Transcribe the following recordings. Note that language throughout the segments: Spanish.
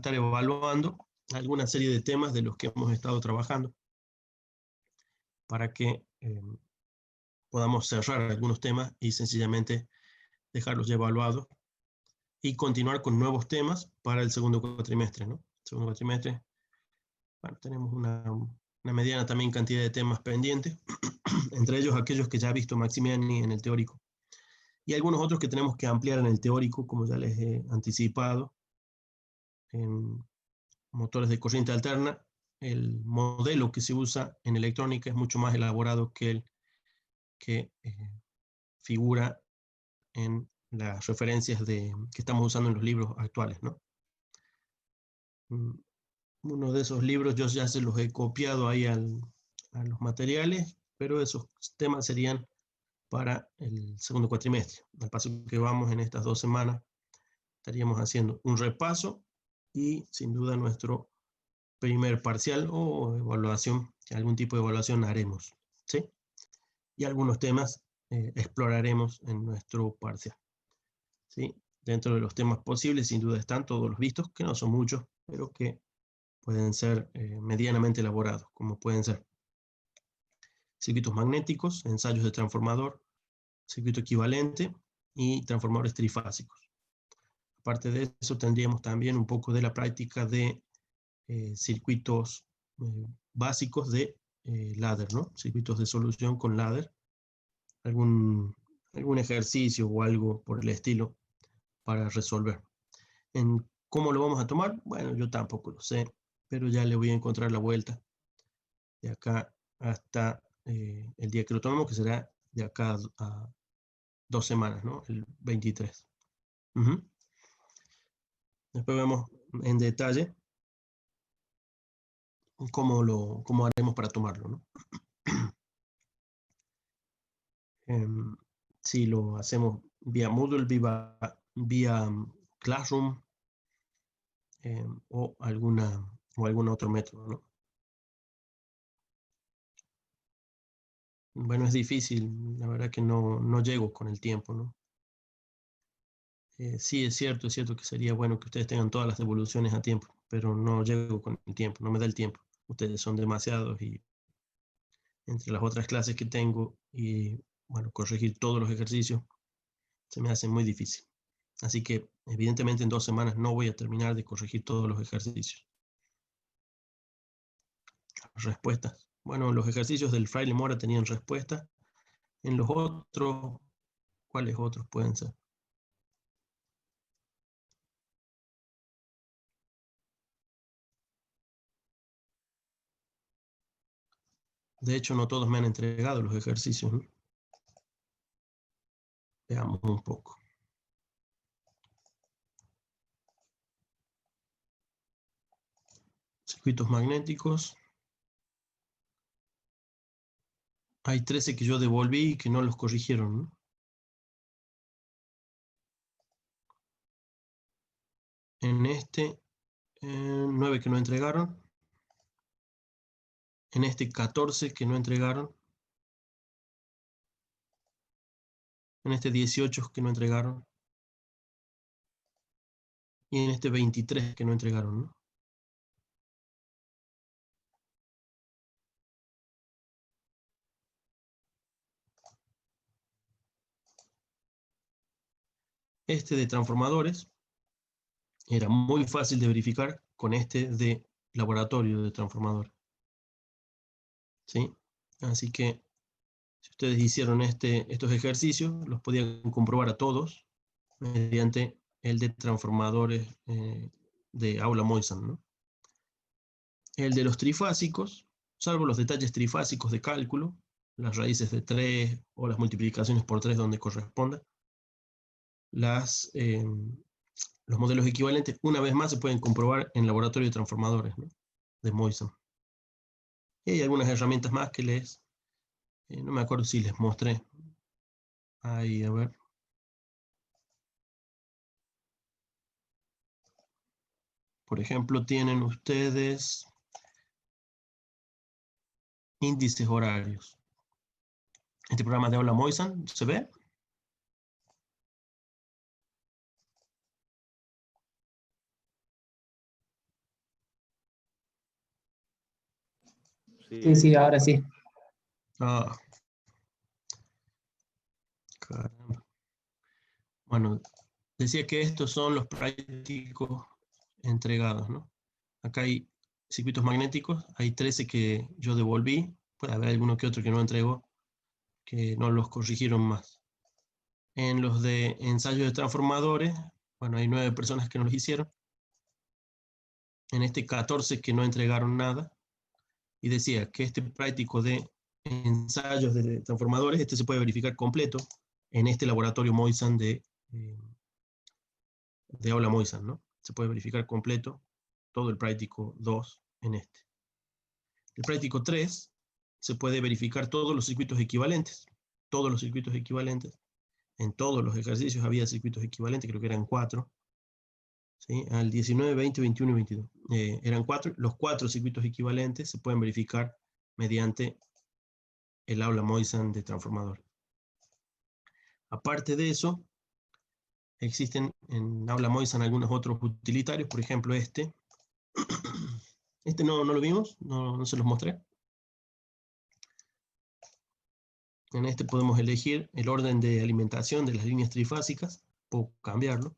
estar evaluando alguna serie de temas de los que hemos estado trabajando para que podamos cerrar algunos temas y sencillamente dejarlos ya evaluados y continuar con nuevos temas para el segundo cuatrimestre, ¿no? Segundo cuatrimestre, bueno, tenemos una mediana también cantidad de temas pendientes, entre ellos aquellos que ya ha visto Maximiani en el teórico, y algunos otros que tenemos que ampliar en el teórico, como ya les he anticipado, en motores de corriente alterna. El modelo que se usa en electrónica es mucho más elaborado que el que figura en las referencias que estamos usando en los libros actuales, ¿no? Uno de esos libros yo ya se los he copiado ahí a los materiales, pero esos temas serían para el segundo cuatrimestre. Al paso que vamos en estas 2 semanas, estaríamos haciendo un repaso y sin duda nuestro primer parcial o evaluación, algún tipo de evaluación haremos, ¿sí? Y algunos temas exploraremos en nuestro parcial, ¿sí? Dentro de los temas posibles, sin duda están todos los vistos, que no son muchos, pero que pueden ser medianamente elaborados, como pueden ser circuitos magnéticos, ensayos de transformador, circuito equivalente y transformadores trifásicos. Aparte de eso, tendríamos también un poco de la práctica de circuitos básicos de ladder, ¿no? Circuitos de solución con ladder, algún ejercicio o algo por el estilo para resolver. ¿En cómo lo vamos a tomar? Bueno, yo tampoco lo sé, pero ya le voy a encontrar la vuelta de acá hasta el día que lo tomemos, que será de acá a 2 semanas, ¿no? El 23. Después vemos en detalle cómo haremos para tomarlo, ¿no? Si lo hacemos vía Moodle, vía Classroom o algún otro método, ¿no? Bueno, es difícil, la verdad que no llego con el tiempo, ¿no? Sí, es cierto que sería bueno que ustedes tengan todas las devoluciones a tiempo, pero no llego con el tiempo, no me da el tiempo. Ustedes son demasiados y entre las otras clases que tengo y, bueno, corregir todos los ejercicios se me hace muy difícil. Así que, evidentemente, en 2 semanas no voy a terminar de corregir todos los ejercicios. Respuestas. Bueno, los ejercicios del Fraile Mora tenían respuestas. En los otros, ¿cuáles otros pueden ser? De hecho, no todos me han entregado los ejercicios, ¿no? Veamos un poco. Circuitos magnéticos. Hay 13 que yo devolví y que no los corrigieron, ¿no? En este, 9 que no entregaron. En este, 14 que no entregaron. En este, 18 que no entregaron. Y en este, 23 que no entregaron, ¿no? Este de transformadores era muy fácil de verificar con este de laboratorio de transformador, ¿sí? Así que si ustedes hicieron estos ejercicios, los podían comprobar a todos mediante el de transformadores de aula Moisan, ¿no? El de los trifásicos, salvo los detalles trifásicos de cálculo, las raíces de 3 o las multiplicaciones por 3 donde corresponda, los modelos equivalentes, una vez más, se pueden comprobar en el laboratorio de transformadores, ¿no? De Moisan. Y hay algunas herramientas más que no me acuerdo si les mostré. Ahí, a ver. Por ejemplo, tienen ustedes índices horarios. Este programa de aula Moisan, ¿se ve? Sí, sí, ahora sí. Ah, caramba. Bueno, decía que estos son los prácticos entregados, ¿no? Acá hay circuitos magnéticos, hay 13 que yo devolví, puede haber alguno que otro que no entregó, que no los corrigieron más. En los de ensayos de transformadores, bueno, hay 9 personas que no los hicieron. En este 14 que no entregaron nada. Y decía que este práctico de ensayos de transformadores, este se puede verificar completo en este laboratorio Moisan de Aula Moisan, ¿no? Se puede verificar completo todo el práctico 2 en este. El práctico 3 se puede verificar todos los circuitos equivalentes. Todos los circuitos equivalentes. En todos los ejercicios había circuitos equivalentes, creo que eran 4. ¿Sí? Al 19, 20, 21 y 22. Eran 4. Los 4 circuitos equivalentes se pueden verificar mediante el aula Moisan de transformador. Aparte de eso, existen en aula Moisan algunos otros utilitarios, por ejemplo este. Este no lo vimos, no se los mostré. En este podemos elegir el orden de alimentación de las líneas trifásicas, puedo cambiarlo.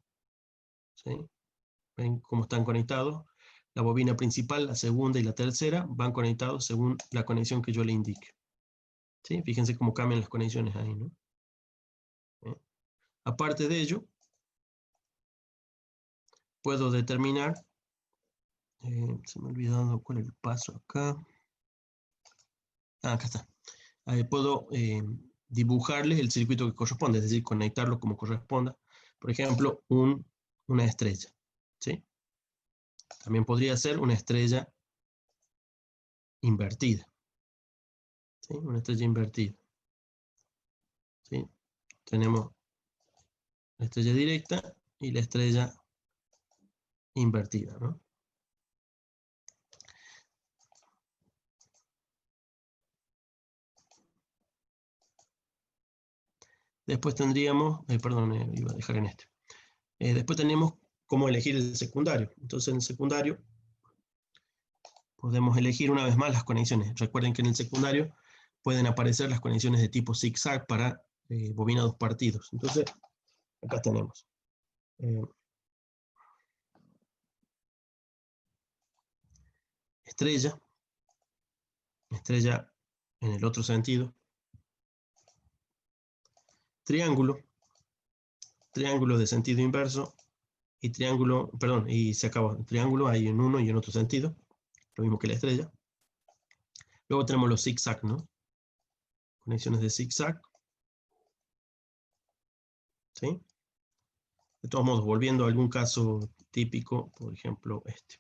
¿Sí? Ven cómo están conectados. La bobina principal, la segunda y la tercera van conectados según la conexión que yo le indique. ¿Sí? Fíjense cómo cambian las conexiones ahí, ¿no? Aparte de ello, puedo determinar, se me ha olvidado cuál es el paso acá. Acá está. Puedo dibujarles el circuito que corresponde, es decir, conectarlo como corresponda. Por ejemplo, una estrella. ¿Sí? También podría ser una estrella invertida. ¿Sí? Una estrella invertida. ¿Sí? Tenemos la estrella directa y la estrella invertida, ¿no? Después tendríamos, perdón, iba a dejar en este. Después tenemos cómo elegir el secundario. Entonces en el secundario podemos elegir una vez más las conexiones. Recuerden que en el secundario pueden aparecer las conexiones de tipo zigzag para bobina dos partidos. Entonces, acá tenemos. Estrella en el otro sentido. Triángulo de sentido inverso. Y triángulo, perdón, y se acaba. Triángulo hay en uno y en otro sentido. Lo mismo que la estrella. Luego tenemos los zigzag, ¿no? Conexiones de zigzag. ¿Sí? De todos modos, volviendo a algún caso típico, por ejemplo, este.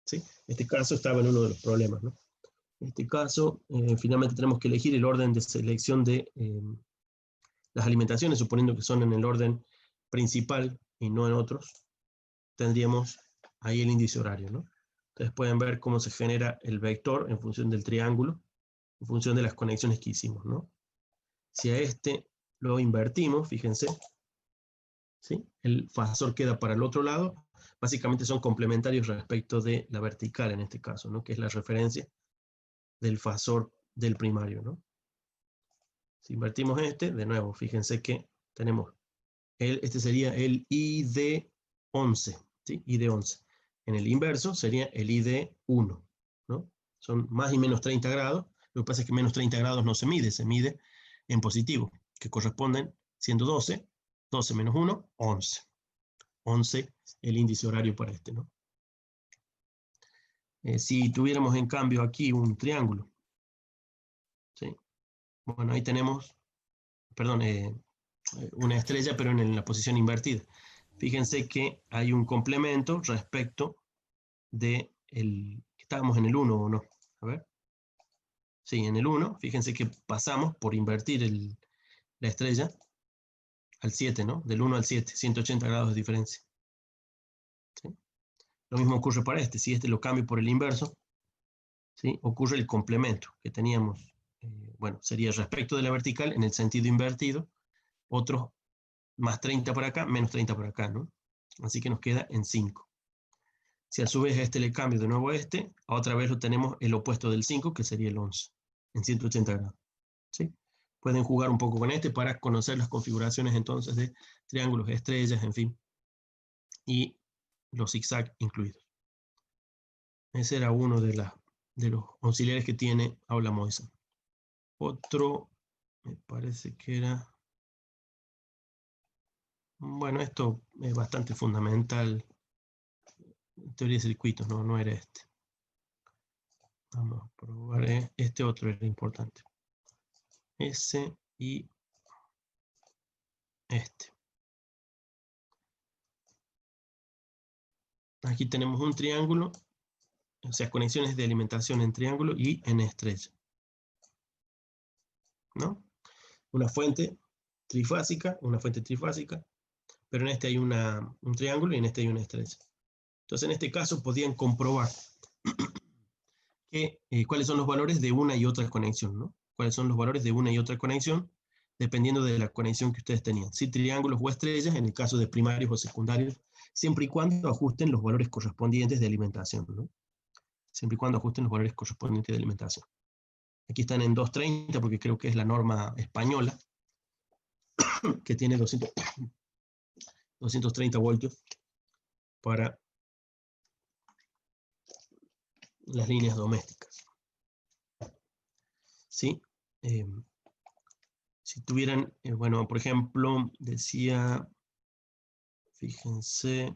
¿Sí? Este caso estaba en uno de los problemas, ¿no? En este caso, finalmente tenemos que elegir el orden de selección de las alimentaciones, suponiendo que son en el orden principal y no en otros. Tendríamos ahí el índice horario, ¿no? Entonces pueden ver cómo se genera el vector en función del triángulo, en función de las conexiones que hicimos, ¿no? Si a este lo invertimos, fíjense, ¿sí? El fasor queda para el otro lado. Básicamente son complementarios respecto de la vertical en este caso, ¿no? Que es la referencia del fasor del primario, ¿no? Si invertimos este, de nuevo, fíjense que tenemos, este sería el ID11, ¿sí? ID11. En el inverso sería el ID1, ¿no? Son más y menos 30 grados. Lo que pasa es que menos 30 grados no se mide en positivo, que corresponden, siendo 12, 12 menos 1, 11. 11 el índice horario para este, ¿no? Si tuviéramos en cambio aquí un triángulo, ¿sí? Bueno, ahí tenemos, perdón, una estrella, pero en la posición invertida. Fíjense que hay un complemento respecto de estábamos en el 1 o no. A ver. Sí, en el 1, fíjense que pasamos por invertir la estrella al 7, ¿no? Del 1 al 7, 180 grados de diferencia. ¿Sí? Lo mismo ocurre para este. Si este lo cambio por el inverso, ¿sí? Ocurre el complemento que teníamos. Bueno, sería respecto de la vertical en el sentido invertido, otros más 30 por acá, menos 30 por acá, ¿no? Así que nos queda en 5. Si a su vez a este le cambio de nuevo a este, a otra vez lo tenemos el opuesto del 5, que sería el 11, en 180 grados. ¿Sí? Pueden jugar un poco con este para conocer las configuraciones entonces de triángulos, estrellas, en fin, y los zigzag incluidos. Ese era uno de los auxiliares que tiene Aula Moisa. Otro, me parece que era... Bueno, esto es bastante fundamental. Teoría de circuitos, no era este. Vamos a probar. Este otro era importante. Ese y este. Aquí tenemos un triángulo, o sea, conexiones de alimentación en triángulo y en estrella, ¿no? Una fuente trifásica, pero en este hay un triángulo y en este hay una estrella. Entonces, en este caso, podían comprobar cuáles son los valores de una y otra conexión, ¿no? Cuáles son los valores de una y otra conexión, dependiendo de la conexión que ustedes tenían. Si triángulos o estrellas, en el caso de primarios o secundarios, siempre y cuando ajusten los valores correspondientes de alimentación, ¿no? Siempre y cuando ajusten los valores correspondientes de alimentación. Aquí están en 230 porque creo que es la norma española, que tiene 230 voltios para las líneas domésticas. ¿Sí? Si tuvieran, bueno, por ejemplo, decía, fíjense,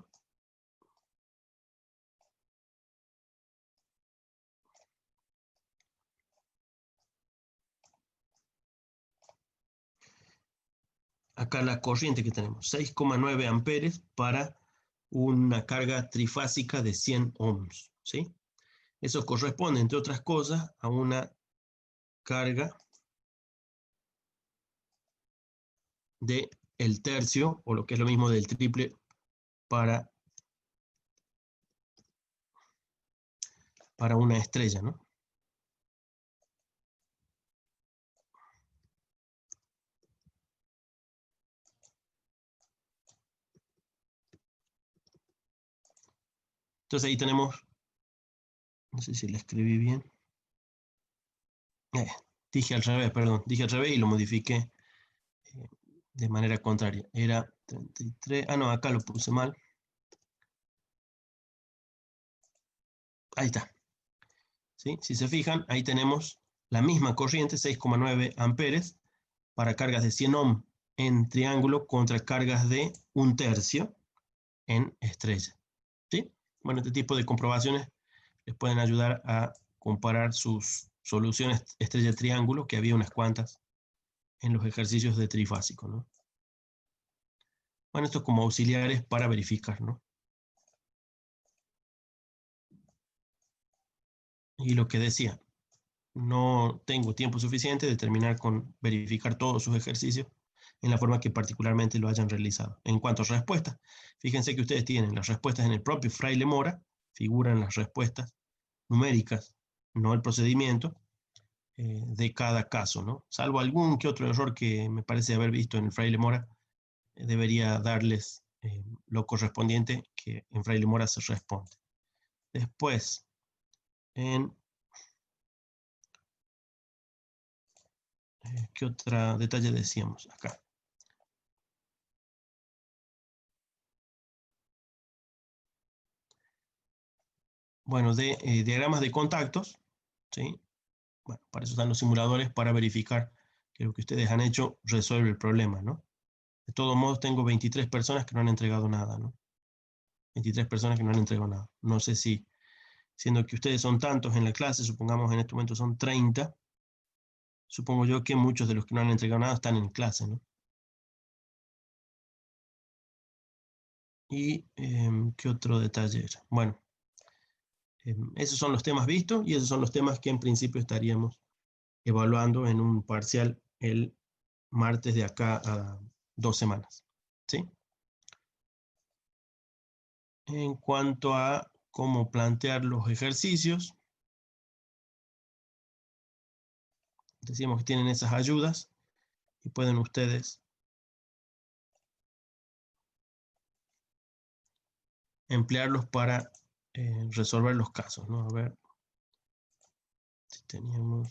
acá la corriente que tenemos, 6,9 amperes para una carga trifásica de 100 ohms, ¿sí? Eso corresponde, entre otras cosas, a una carga de el tercio, o lo que es lo mismo del triple, para una estrella, ¿no? Entonces ahí tenemos, no sé si la escribí bien, dije al revés y lo modifiqué de manera contraria. Era 33, no, acá lo puse mal. Ahí está. ¿Sí? Si se fijan, ahí tenemos la misma corriente, 6,9 amperes, para cargas de 100 ohm en triángulo contra cargas de 1/3 en estrella. ¿Sí? Bueno, este tipo de comprobaciones les pueden ayudar a comparar sus soluciones estrella-triángulo, que había unas cuantas en los ejercicios de trifásico, ¿no? Bueno, esto como auxiliares para verificar, ¿no? Y lo que decía, no tengo tiempo suficiente de terminar con verificar todos sus ejercicios en la forma que particularmente lo hayan realizado. En cuanto a respuestas, fíjense que ustedes tienen las respuestas en el propio Fraile Mora, figuran las respuestas numéricas, no el procedimiento de cada caso, ¿no? Salvo algún que otro error que me parece haber visto en el Fraile Mora, debería darles lo correspondiente que en Fraile Mora se responde. Después, ¿qué otro detalle decíamos acá? Bueno, de diagramas de contactos, ¿sí? Bueno, para eso están los simuladores, para verificar que lo que ustedes han hecho resuelve el problema, ¿no? De todos modos, tengo 23 personas que no han entregado nada, ¿no? 23 personas que no han entregado nada. No sé si, siendo que ustedes son tantos en la clase, supongamos en este momento son 30, supongo yo que muchos de los que no han entregado nada están en clase, ¿no? Y, ¿qué otro detalle era? Bueno, esos son los temas vistos y esos son los temas que en principio estaríamos evaluando en un parcial el martes de acá a 2 semanas, ¿sí? En cuanto a cómo plantear los ejercicios, decíamos que tienen esas ayudas y pueden ustedes emplearlos para resolver los casos, ¿no? A ver si teníamos...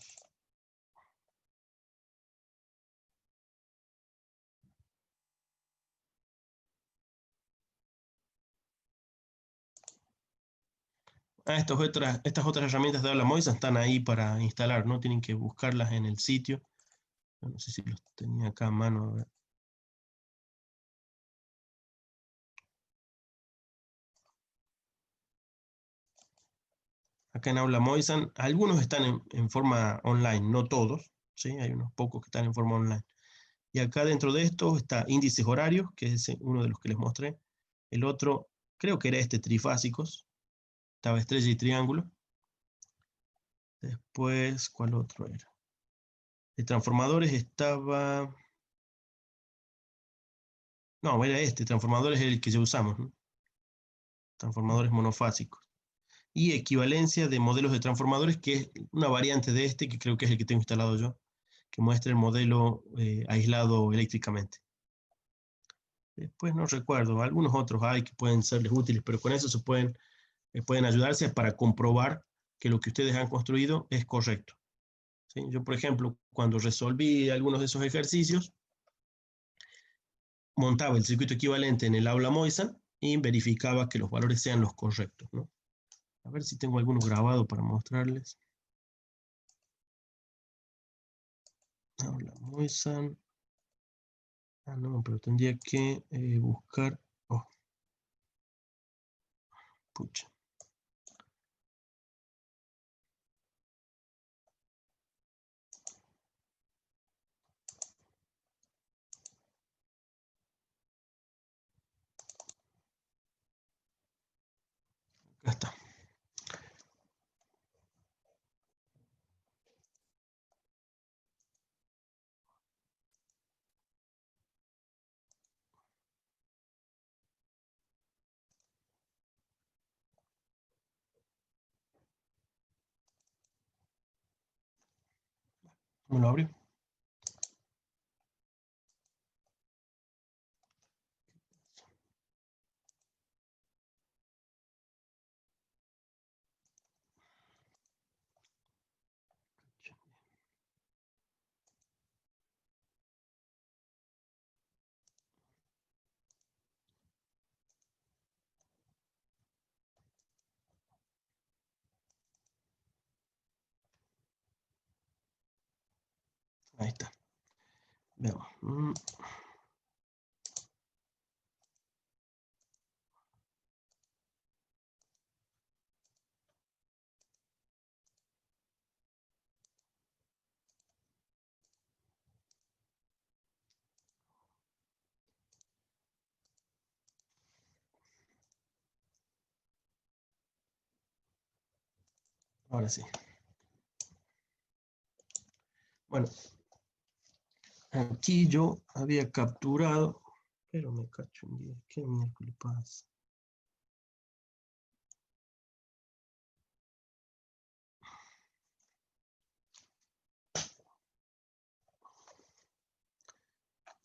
estas otras herramientas de Ablamoisan están ahí para instalar, ¿no? Tienen que buscarlas en el sitio. No sé si los tenía acá a mano. A ver. Acá en Ablamoisan, algunos están en forma online, no todos, ¿sí? Hay unos pocos que están en forma online. Y acá dentro de esto está índices horarios, que es uno de los que les mostré. El otro, creo que era este, trifásicos. Estaba estrella y triángulo. Después, ¿cuál otro era? De transformadores estaba... No, era este, transformadores es el que ya usamos, ¿no? Transformadores monofásicos. Y equivalencia de modelos de transformadores, que es una variante de este, que creo que es el que tengo instalado yo, que muestra el modelo aislado eléctricamente. Después no recuerdo, algunos otros hay que pueden serles útiles, pero con eso se pueden ayudarse para comprobar que lo que ustedes han construido es correcto. ¿Sí? Yo, por ejemplo, cuando resolví algunos de esos ejercicios, montaba el circuito equivalente en el aula Moisan y verificaba que los valores sean los correctos, ¿no? A ver si tengo alguno grabado para mostrarles. Aula Moisan. Ah, no, pero tendría que buscar... Oh, pucha. Acá está. ¿Cómo lo abrí? Ahí está. Veamos. Ahora sí. Bueno, aquí yo había capturado, pero me cacho un día. ¿Qué miércoles pasa?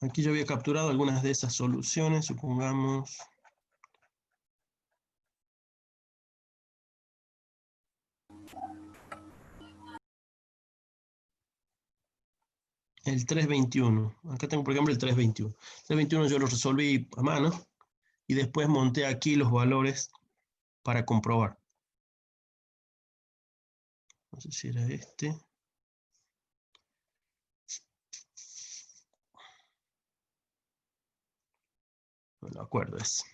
Aquí yo había capturado algunas de esas soluciones, supongamos. El 321. Acá tengo, por ejemplo, el 321. El 321 yo lo resolví a mano y después monté aquí los valores para comprobar. No sé si era este. No me acuerdo ese.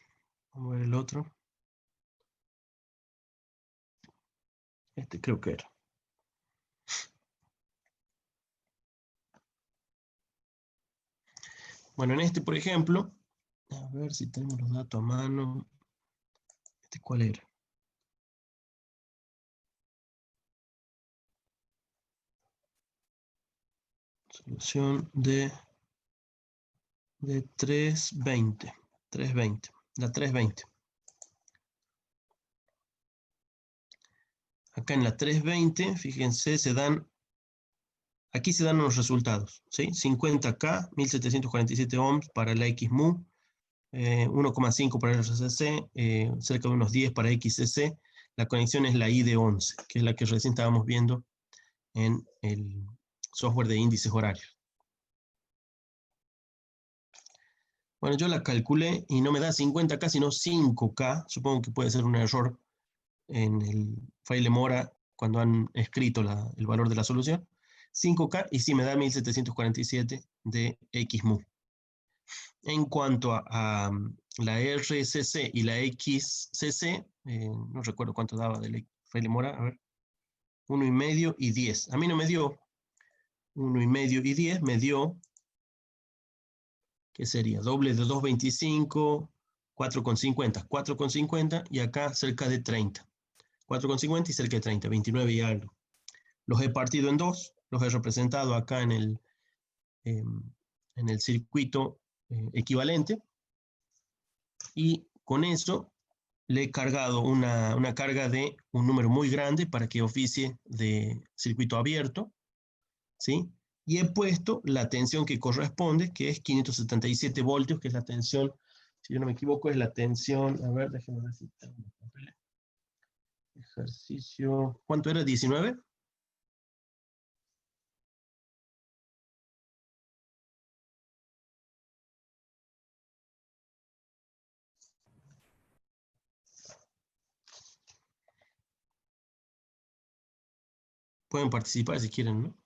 Vamos a ver el otro. Este creo que era. Bueno, en este, por ejemplo, a ver si tenemos los datos a mano. ¿Este cuál era? Solución de 320. 320. La 320. Acá en la 320, fíjense, aquí se dan los resultados, ¿sí? 50K, 1747 ohms para la XMU, 1,5 para el RCC, cerca de unos 10 para XCC, la conexión es la ID11, que es la que recién estábamos viendo en el software de índices horarios. Bueno, yo la calculé y no me da 50K, sino 5K. Supongo que puede ser un error en el file Mora cuando han escrito el valor de la solución. 5K y sí me da 1747 de XMU. En cuanto a la RCC y la XCC, no recuerdo cuánto daba del file Mora, a ver, 1,5 y 10. A mí no me dio 1,5 y 10, me dio, ¿qué sería? Doble de 2,25, 4,50, 4,50 y acá cerca de 30. 4,50 y cerca de 30, 29 y algo. Los he partido en dos, los he representado acá en el circuito equivalente y con eso le he cargado una carga de un número muy grande para que oficie de circuito abierto, ¿sí? Y he puesto la tensión que corresponde, que es 577 voltios, que es la tensión, si yo no me equivoco, es la tensión, a ver, déjenme ver si tengo los papeles. Ejercicio, ¿cuánto era? ¿19? Pueden participar si quieren, ¿no?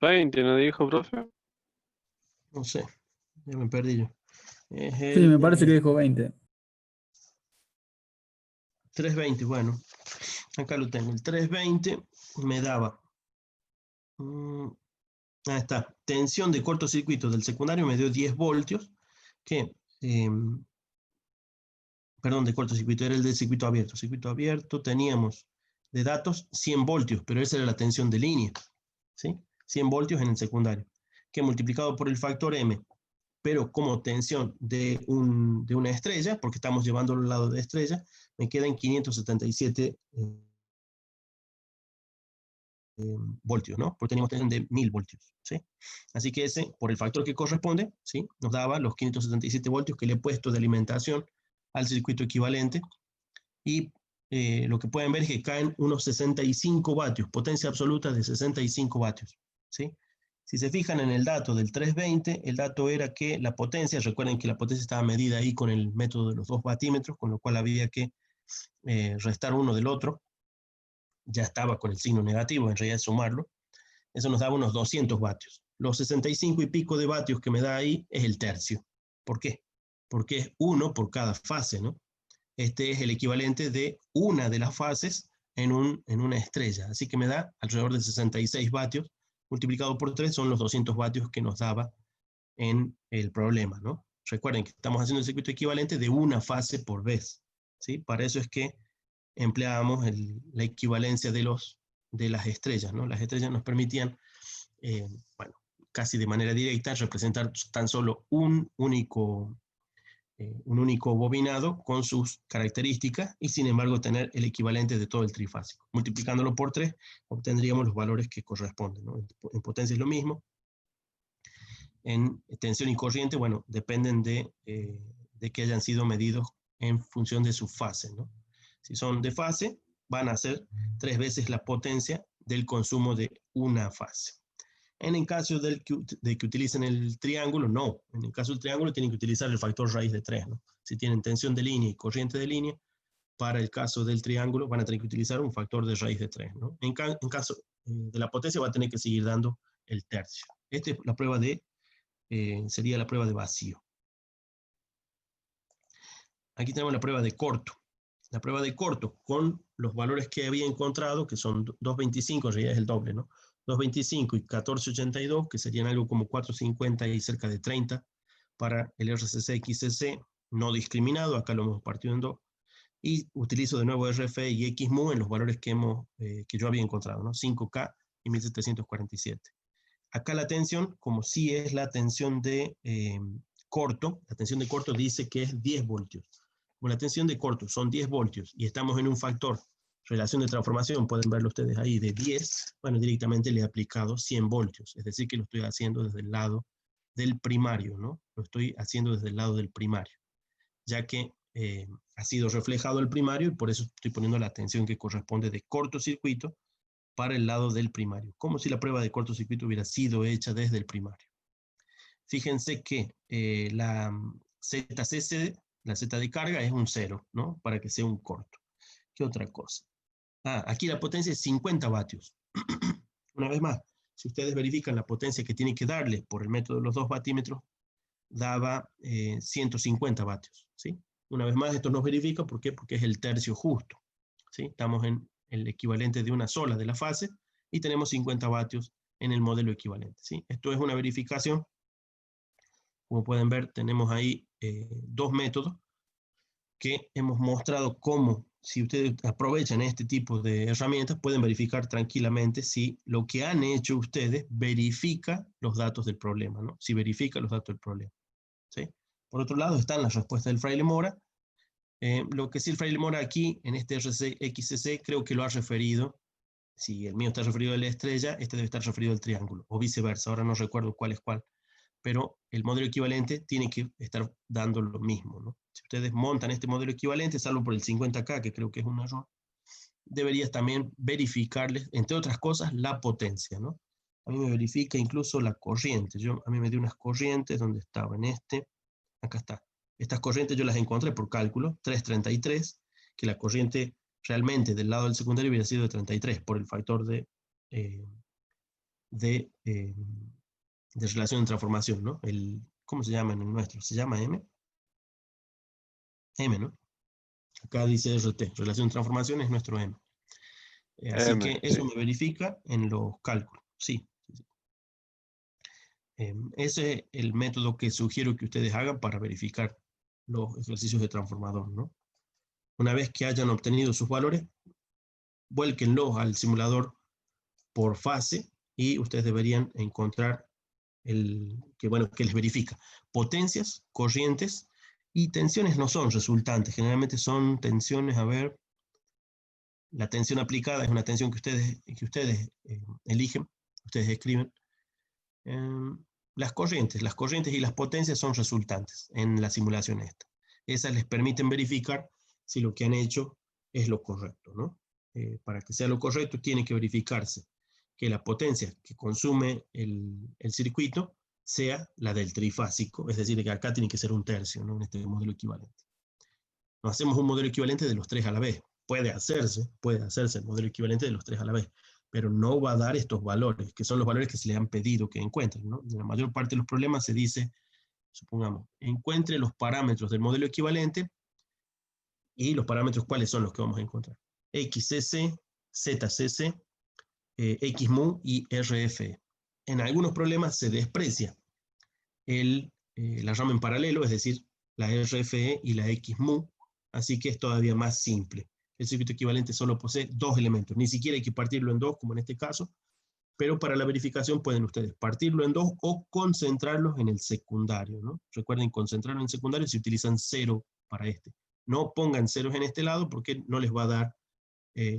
¿20 no dijo, profe? No sé, ya me perdí yo. Es Sí, me parece que dijo 20. 320, bueno, acá lo tengo. El 320 me daba, ahí está, tensión de cortocircuito del secundario me dio 10 voltios, que, perdón, de cortocircuito, era el del circuito abierto. Circuito abierto teníamos de datos 100 voltios, pero esa era la tensión de línea, ¿sí? 100 voltios en el secundario, que multiplicado por el factor M, pero como tensión de una estrella, porque estamos llevándolo al lado de estrella, me quedan 577 voltios, ¿no? Porque teníamos tensión de 1000 voltios, ¿sí? Así que ese, por el factor que corresponde, ¿sí? Nos daba los 577 voltios que le he puesto de alimentación al circuito equivalente. Y lo que pueden ver es que caen unos 65 vatios, potencia absoluta de 65 vatios, ¿sí? Si se fijan en el dato del 320, el dato era que la potencia, recuerden que la potencia estaba medida ahí con el método de los 2 batímetros, con lo cual había que restar uno del otro, ya estaba con el signo negativo, en realidad es sumarlo, eso nos daba unos 200 vatios. Los 65 y pico de vatios que me da ahí es el tercio. ¿Por qué? Porque es uno por cada fase, ¿no? Este es el equivalente de una de las fases en una estrella. Así que me da alrededor de 66 vatios, multiplicado por 3 son los 200 vatios que nos daba en el problema, ¿no? Recuerden que estamos haciendo el circuito equivalente de una fase por vez, ¿sí? Para eso es que empleábamos la equivalencia de las estrellas, ¿no? Las estrellas nos permitían, bueno, casi de manera directa, representar tan solo un único bobinado con sus características y sin embargo tener el equivalente de todo el trifásico. Multiplicándolo por 3 obtendríamos los valores que corresponden, ¿no? En potencia es lo mismo. En tensión y corriente, bueno, dependen de que hayan sido medidos en función de su fase, ¿no? Si son de fase, van a ser 3 veces la potencia del consumo de una fase. En el caso de que utilicen el triángulo, no. En el caso del triángulo tienen que utilizar el factor raíz de 3, ¿no? Si tienen tensión de línea y corriente de línea, para el caso del triángulo van a tener que utilizar un factor de raíz de 3, ¿no? En caso de la potencia va a tener que seguir dando el tercio. Esta es la prueba sería la prueba de vacío. Aquí tenemos la prueba de corto. La prueba de corto con los valores que había encontrado, que son 2.25, en realidad es el doble, ¿no? 2.25 y 14.82, que serían algo como 4.50 y cerca de 30 para el RCC XCC no discriminado, acá lo hemos partido en dos, y utilizo de nuevo RF y XMU en los valores que yo había encontrado, ¿no? 5K y 1747. Acá la tensión, como sí es la tensión de corto, la tensión de corto dice que es 10 voltios. Como la tensión de corto son 10 voltios y estamos en un factor relación de transformación, pueden verlo ustedes ahí, de 10, bueno, directamente le he aplicado 100 voltios, es decir, que lo estoy haciendo desde el lado del primario, ¿no? Lo estoy haciendo desde el lado del primario, ya que ha sido reflejado el primario y por eso estoy poniendo la tensión que corresponde de cortocircuito para el lado del primario, como si la prueba de cortocircuito hubiera sido hecha desde el primario. Fíjense que la ZCC, la Z de carga, es un 0, ¿no? Para que sea un corto. ¿Qué otra cosa? Aquí la potencia es 50 vatios. Una vez más, si ustedes verifican la potencia que tiene que darle por el método de los 2 vatímetros, daba 150 vatios, ¿sí? Una vez más, esto nos verifica, ¿por qué? Porque es el tercio justo, ¿sí? Estamos en el equivalente de una sola de la fase y tenemos 50 vatios en el modelo equivalente, ¿sí? Esto es una verificación. Como pueden ver, tenemos ahí 2 métodos que hemos mostrado cómo, si ustedes aprovechan este tipo de herramientas, pueden verificar tranquilamente si lo que han hecho ustedes verifica los datos del problema, ¿no? Si verifica los datos del problema, ¿sí? Por otro lado, están las respuestas del Fraile Mora. Lo que sí el Fraile Mora aquí, en este RC-XCC, creo que lo ha referido, si el mío está referido a la estrella, este debe estar referido al triángulo, o viceversa, ahora no recuerdo cuál es cuál, pero el modelo equivalente tiene que estar dando lo mismo, ¿no? Si ustedes montan este modelo equivalente, salvo por el 50K, que creo que es un error, deberías también verificarles, entre otras cosas, la potencia, ¿no? A mí me verifica incluso la corriente. A mí me dio unas corrientes donde estaba en este, acá está. Estas corrientes yo las encontré por cálculo, 333, que la corriente realmente del lado del secundario hubiera sido de 33 por el factor de relación de transformación, ¿no? ¿Cómo se llama en el nuestro? ¿Se llama M? M, ¿no? Acá dice RT, relación de transformación es nuestro M. Así M, que eso sí. me verifica en los cálculos, sí. Ese es el método que sugiero que ustedes hagan para verificar los ejercicios de transformador, ¿no? Una vez que hayan obtenido sus valores, vuélquenlos al simulador por fase y ustedes deberían encontrar que les verifica potencias, corrientes y tensiones. No son resultantes, generalmente son tensiones, a ver, la tensión aplicada es una tensión que ustedes eligen, ustedes escriben. Las corrientes y las potencias son resultantes en la simulación esta. Esas les permiten verificar si lo que han hecho es lo correcto, ¿no? Para que sea lo correcto tiene que verificarse que la potencia que consume el circuito sea la del trifásico, es decir, que acá tiene que ser un tercio, ¿no? En este modelo equivalente. No hacemos un modelo equivalente de los 3 a la vez. Puede hacerse el modelo equivalente de los 3 a la vez, pero no va a dar estos valores, que son los valores que se le han pedido que encuentren, ¿no? En la mayor parte de los problemas se dice, supongamos, encuentre los parámetros del modelo equivalente y los parámetros, ¿cuáles son los que vamos a encontrar? XCC, ZCC, XMU y RFE. En algunos problemas se desprecia la rama en paralelo, es decir, la RFE y la XMU, así que es todavía más simple. El circuito equivalente solo posee 2 elementos, ni siquiera hay que partirlo en 2, como en este caso, pero para la verificación pueden ustedes partirlo en 2 o concentrarlos en el secundario, ¿no? Recuerden, concentrarlo en secundario si utilizan 0 para este. No pongan ceros en este lado porque no les va a dar,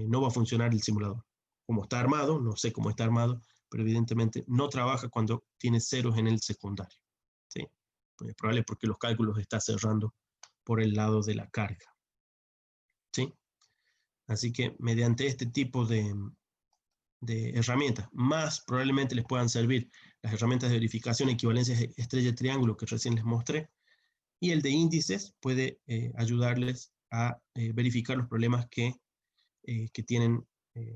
no va a funcionar el simulador. Como está armado, no sé cómo está armado, pero evidentemente no trabaja cuando tiene ceros en el secundario, ¿sí? Pues es probable porque los cálculos está cerrando por el lado de la carga, ¿sí? Así que mediante este tipo de herramientas, más probablemente les puedan servir las herramientas de verificación, equivalencias estrella triángulo que recién les mostré, y el de índices puede ayudarles a verificar los problemas que tienen,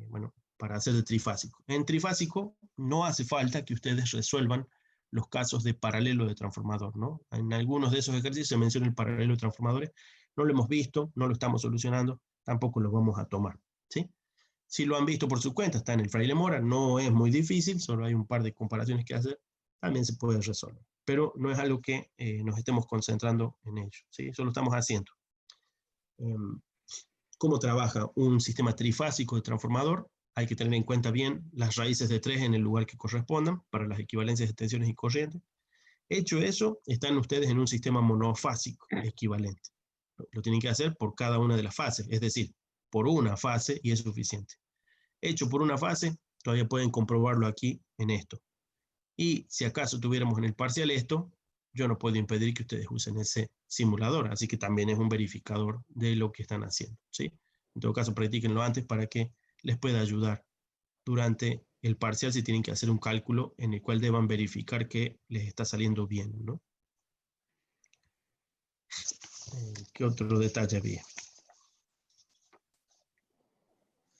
bueno, para hacer de trifásico. En trifásico no hace falta que ustedes resuelvan los casos de paralelo de transformador, ¿no? En algunos de esos ejercicios se menciona el paralelo de transformadores, no lo hemos visto, no lo estamos solucionando, tampoco lo vamos a tomar, ¿sí? Si lo han visto por su cuenta, está en el Fraile Mora, no es muy difícil, solo hay un par de comparaciones que hacer, también se puede resolver. Pero no es algo que nos estemos concentrando en ello, ¿sí? Eso lo estamos haciendo. ¿Cómo trabaja un sistema trifásico de transformador? Hay que tener en cuenta bien las raíces de 3 en el lugar que correspondan para las equivalencias de tensiones y corrientes. Hecho eso, están ustedes en un sistema monofásico equivalente. Lo tienen que hacer por cada una de las fases, es decir, por una fase y es suficiente. Hecho por una fase, todavía pueden comprobarlo aquí en esto. Y si acaso tuviéramos en el parcial esto, yo no puedo impedir que ustedes usen ese simulador, así que también es un verificador de lo que están haciendo, ¿sí? En todo caso, practíquenlo antes para que les pueda ayudar durante el parcial si tienen que hacer un cálculo en el cual deban verificar que les está saliendo bien, ¿no? ¿Qué otro detalle había?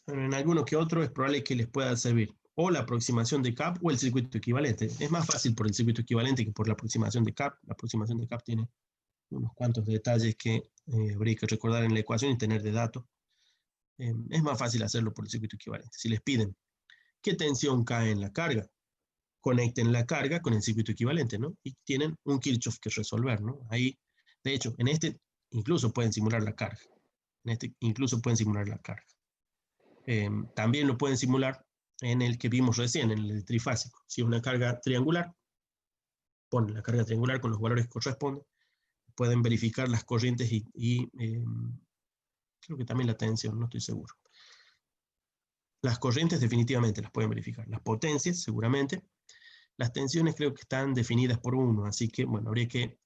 Bueno, en alguno que otro es probable que les pueda servir o la aproximación de CAP o el circuito equivalente. Es más fácil por el circuito equivalente que por la aproximación de CAP. La aproximación de CAP tiene unos cuantos detalles que habría que recordar en la ecuación y tener de datos. Es más fácil hacerlo por el circuito equivalente. Si les piden qué tensión cae en la carga, conecten la carga con el circuito equivalente, ¿no? Y tienen un Kirchhoff que resolver, ¿no? Ahí, de hecho, en este incluso pueden simular la carga. En este incluso pueden simular la carga. También lo pueden simular en el que vimos recién, en el trifásico. Si es una carga triangular, ponen la carga triangular con los valores que corresponden. Pueden verificar las corrientes y creo que también la tensión, no estoy seguro. Las corrientes definitivamente las pueden verificar. Las potencias, seguramente. Las tensiones creo que están definidas por uno, así que, bueno, habría que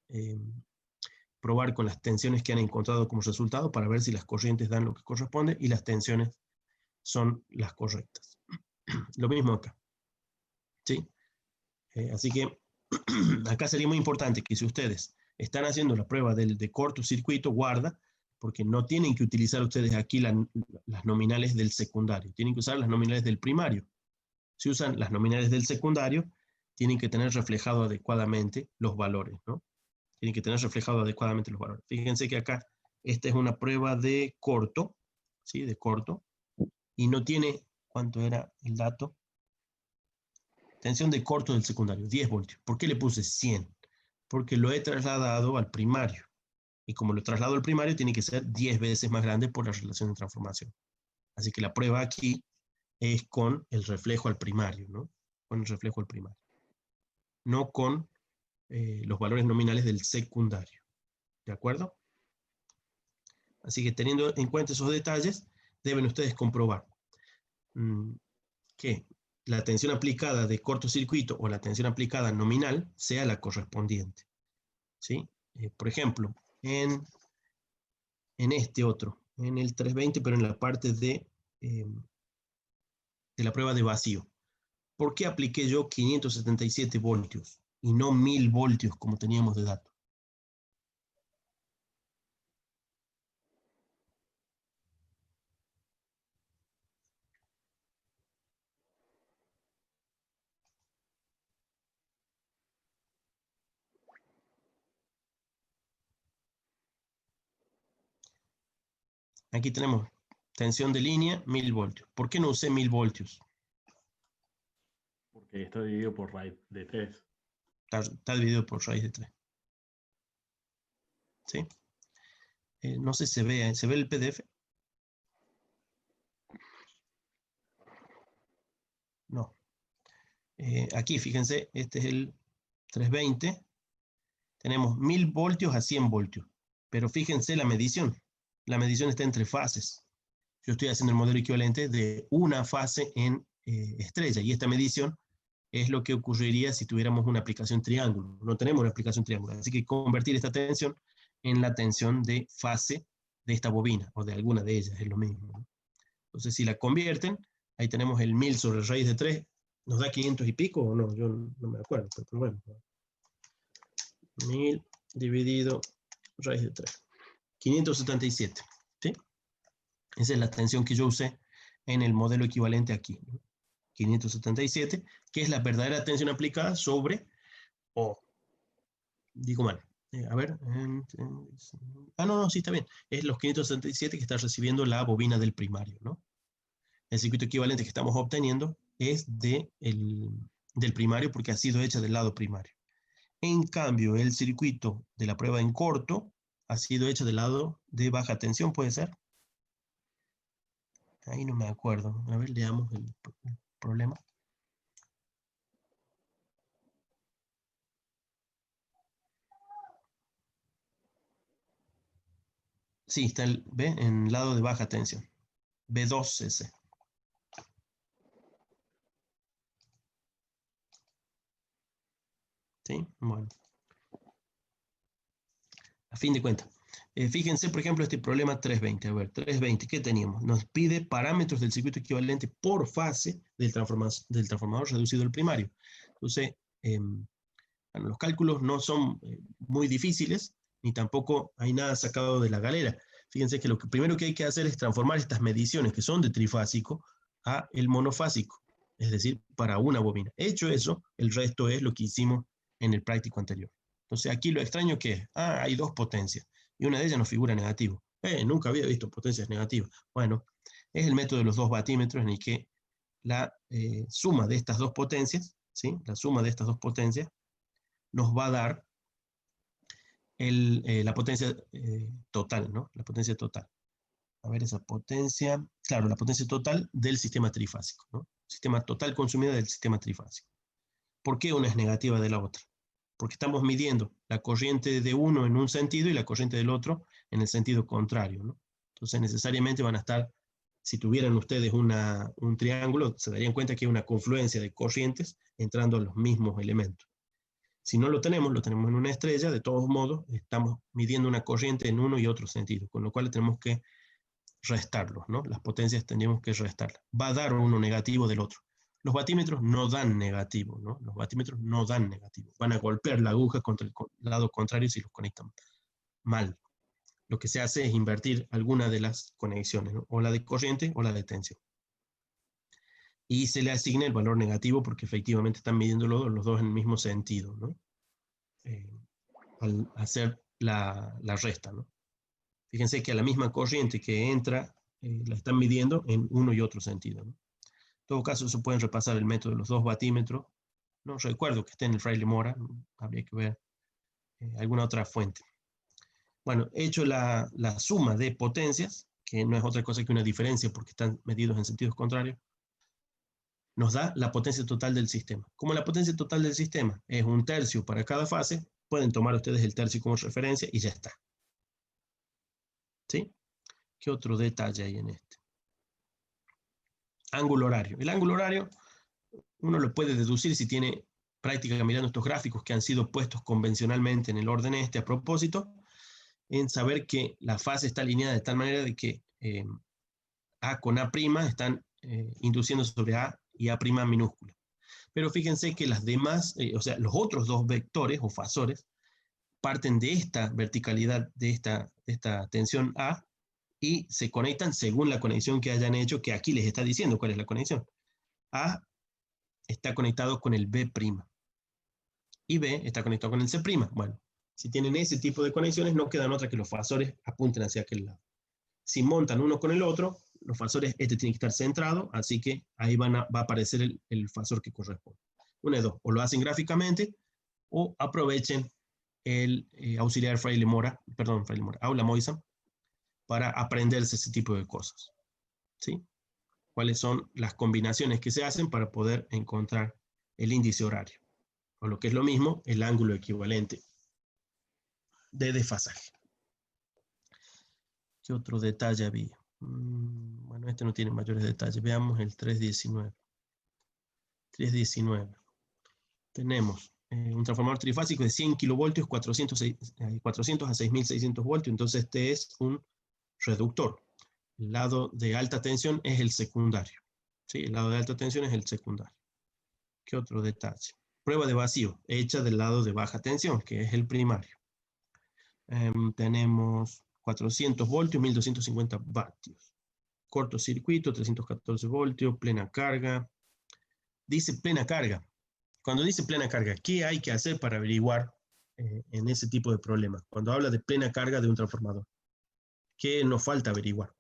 probar con las tensiones que han encontrado como resultado para ver si las corrientes dan lo que corresponde y las tensiones son las correctas. Lo mismo acá. ¿Sí? Así que acá sería muy importante que si ustedes están haciendo la prueba de cortocircuito, guarda, porque no tienen que utilizar ustedes aquí las nominales del secundario, tienen que usar las nominales del primario. Si usan las nominales del secundario, tienen que tener reflejado adecuadamente los valores, ¿no? Tienen que tener reflejado adecuadamente los valores. Fíjense que acá esta es una prueba de corto, ¿sí? De corto, y no tiene, ¿cuánto era el dato? Tensión de corto del secundario, 10 voltios. ¿Por qué le puse 100? Porque lo he trasladado al primario. Y como lo traslado al primario, tiene que ser 10 veces más grande por la relación de transformación. Así que la prueba aquí es con el reflejo al primario, ¿no? Con el reflejo al primario. No con los valores nominales del secundario. ¿De acuerdo? Así que teniendo en cuenta esos detalles, deben ustedes comprobar que la tensión aplicada de cortocircuito o la tensión aplicada nominal sea la correspondiente. ¿Sí? Por ejemplo, en este otro, en el 320, pero en la parte de la prueba de vacío. ¿Por qué apliqué yo 577 voltios y no 1000 voltios como teníamos de dato? Aquí tenemos tensión de línea, 1000 voltios. ¿Por qué no usé 1000 voltios? Porque está dividido por raíz de 3. Está dividido por raíz de 3. ¿Sí? No sé si se ve el PDF. No. Aquí, fíjense, este es el 320. Tenemos 1000 voltios a 100 voltios. Pero fíjense la medición. La medición está entre fases. Yo estoy haciendo el modelo equivalente de una fase en estrella. Y esta medición es lo que ocurriría si tuviéramos una aplicación triángulo. No tenemos una aplicación triángulo. Así que convertir esta tensión en la tensión de fase de esta bobina, o de alguna de ellas, es lo mismo, ¿no? Entonces, si la convierten, ahí tenemos el 1000 sobre raíz de 3. ¿Nos da 500 y pico o no? Yo no me acuerdo, pero bueno. 1000 dividido raíz de 3. 577. ¿Sí? Esa es la tensión que yo usé en el modelo equivalente aquí, ¿no? 577, que es la verdadera tensión aplicada sobre, o digo mal, a ver, no, sí está bien, es los 577 que está recibiendo la bobina del primario, ¿no? El circuito equivalente que estamos obteniendo es del primario porque ha sido hecha del lado primario. En cambio, el circuito de la prueba en corto ha sido hecho del lado de baja tensión, ¿puede ser? Ahí no me acuerdo. A ver, leamos el problema. Sí, está ¿ve? En lado de baja tensión. B2cc. ¿Sí? Bueno. A fin de cuentas. Fíjense, por ejemplo, este problema 320. A ver, 320, ¿qué teníamos? Nos pide parámetros del circuito equivalente por fase del transformador reducido del primario. Entonces, bueno, los cálculos no son muy difíciles, ni tampoco hay nada sacado de la galera. Fíjense que lo primero que hay que hacer es transformar estas mediciones que son de trifásico a el monofásico, es decir, para una bobina. Hecho eso, el resto es lo que hicimos en el práctico anterior. Entonces aquí lo extraño que es, hay dos potencias y una de ellas nos figura negativo. Nunca había visto potencias negativas. Bueno, es el método de los dos batímetros en el que la suma de estas dos potencias, ¿sí? La suma de estas dos potencias nos va a dar la potencia total, ¿no? La potencia total. A ver, esa potencia, claro, la potencia total del sistema trifásico, ¿no? Sistema total consumida del sistema trifásico. ¿Por qué una es negativa de la otra? Porque estamos midiendo la corriente de uno en un sentido y la corriente del otro en el sentido contrario, ¿no? Entonces necesariamente van a estar, si tuvieran ustedes un triángulo, se darían cuenta que hay una confluencia de corrientes entrando a los mismos elementos. Si no lo tenemos en una estrella, de todos modos, estamos midiendo una corriente en uno y otro sentido, con lo cual tenemos que restarlos, ¿no? Las potencias tendríamos que restarlas. Va a dar uno negativo del otro. Los batímetros no dan negativo, ¿no? Los batímetros no dan negativo. Van a golpear la aguja contra el lado contrario si los conectan mal. Lo que se hace es invertir alguna de las conexiones, ¿no? O la de corriente o la de tensión. Y se le asigna el valor negativo porque efectivamente están midiendo los dos en el mismo sentido, ¿no? Al hacer la resta, ¿no? Fíjense que a la misma corriente que entra, la están midiendo en uno y otro sentido, ¿no? En todo caso, eso pueden repasar el método de los dos batímetros. No recuerdo que esté en el Fraile Mora, habría que ver alguna otra fuente. Bueno, hecho la suma de potencias, que no es otra cosa que una diferencia porque están medidos en sentidos contrarios, nos da la potencia total del sistema. Como la potencia total del sistema es un tercio para cada fase, pueden tomar ustedes el tercio como referencia y ya está. ¿Sí? ¿Qué otro detalle hay en este? Ángulo horario. El ángulo horario uno lo puede deducir si tiene práctica mirando estos gráficos que han sido puestos convencionalmente en el orden este a propósito, en saber que la fase está alineada de tal manera de que A con A' están induciendo sobre A y A' minúscula. Pero fíjense que las demás, o sea, los otros dos vectores o fasores parten de esta verticalidad, de esta tensión A, y se conectan según la conexión que hayan hecho, que aquí les está diciendo cuál es la conexión. A está conectado con el B' y B está conectado con el C'. Bueno, si tienen ese tipo de conexiones, no quedan otra que los fasores apunten hacia aquel lado. Si montan uno con el otro, los fasores, este tiene que estar centrado, así que ahí va a aparecer el fasor que corresponde. Una de dos, o lo hacen gráficamente, o aprovechen el auxiliar Fraile Mora, Aula Moisa, para aprenderse ese tipo de cosas. ¿Sí? ¿Cuáles son las combinaciones que se hacen para poder encontrar el índice horario? O lo que es lo mismo, el ángulo equivalente de desfasaje. ¿Qué otro detalle había? Bueno, este no tiene mayores detalles. Veamos el 319. 319. Tenemos un transformador trifásico de 100 kilovoltios, 400 a 6600 voltios. Entonces este es un reductor. El lado de alta tensión es el secundario. ¿Sí? El lado de alta tensión es el secundario. ¿Qué otro detalle? Prueba de vacío, hecha del lado de baja tensión, que es el primario. Tenemos 400 voltios, 1250 vatios. Cortocircuito, 314 voltios, plena carga. Dice plena carga. Cuando dice plena carga, ¿qué hay que hacer para averiguar en ese tipo de problemas? Cuando habla de plena carga de un transformador, ¿qué nos falta averiguar?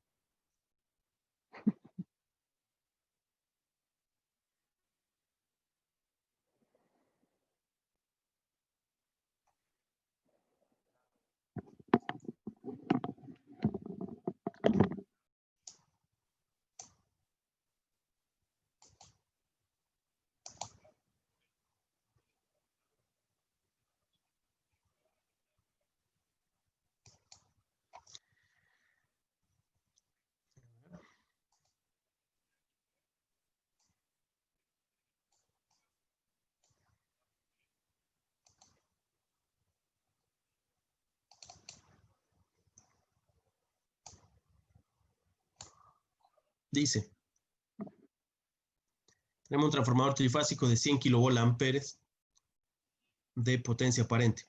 Dice, tenemos un transformador trifásico de 100 kilovolt-amperes de potencia aparente.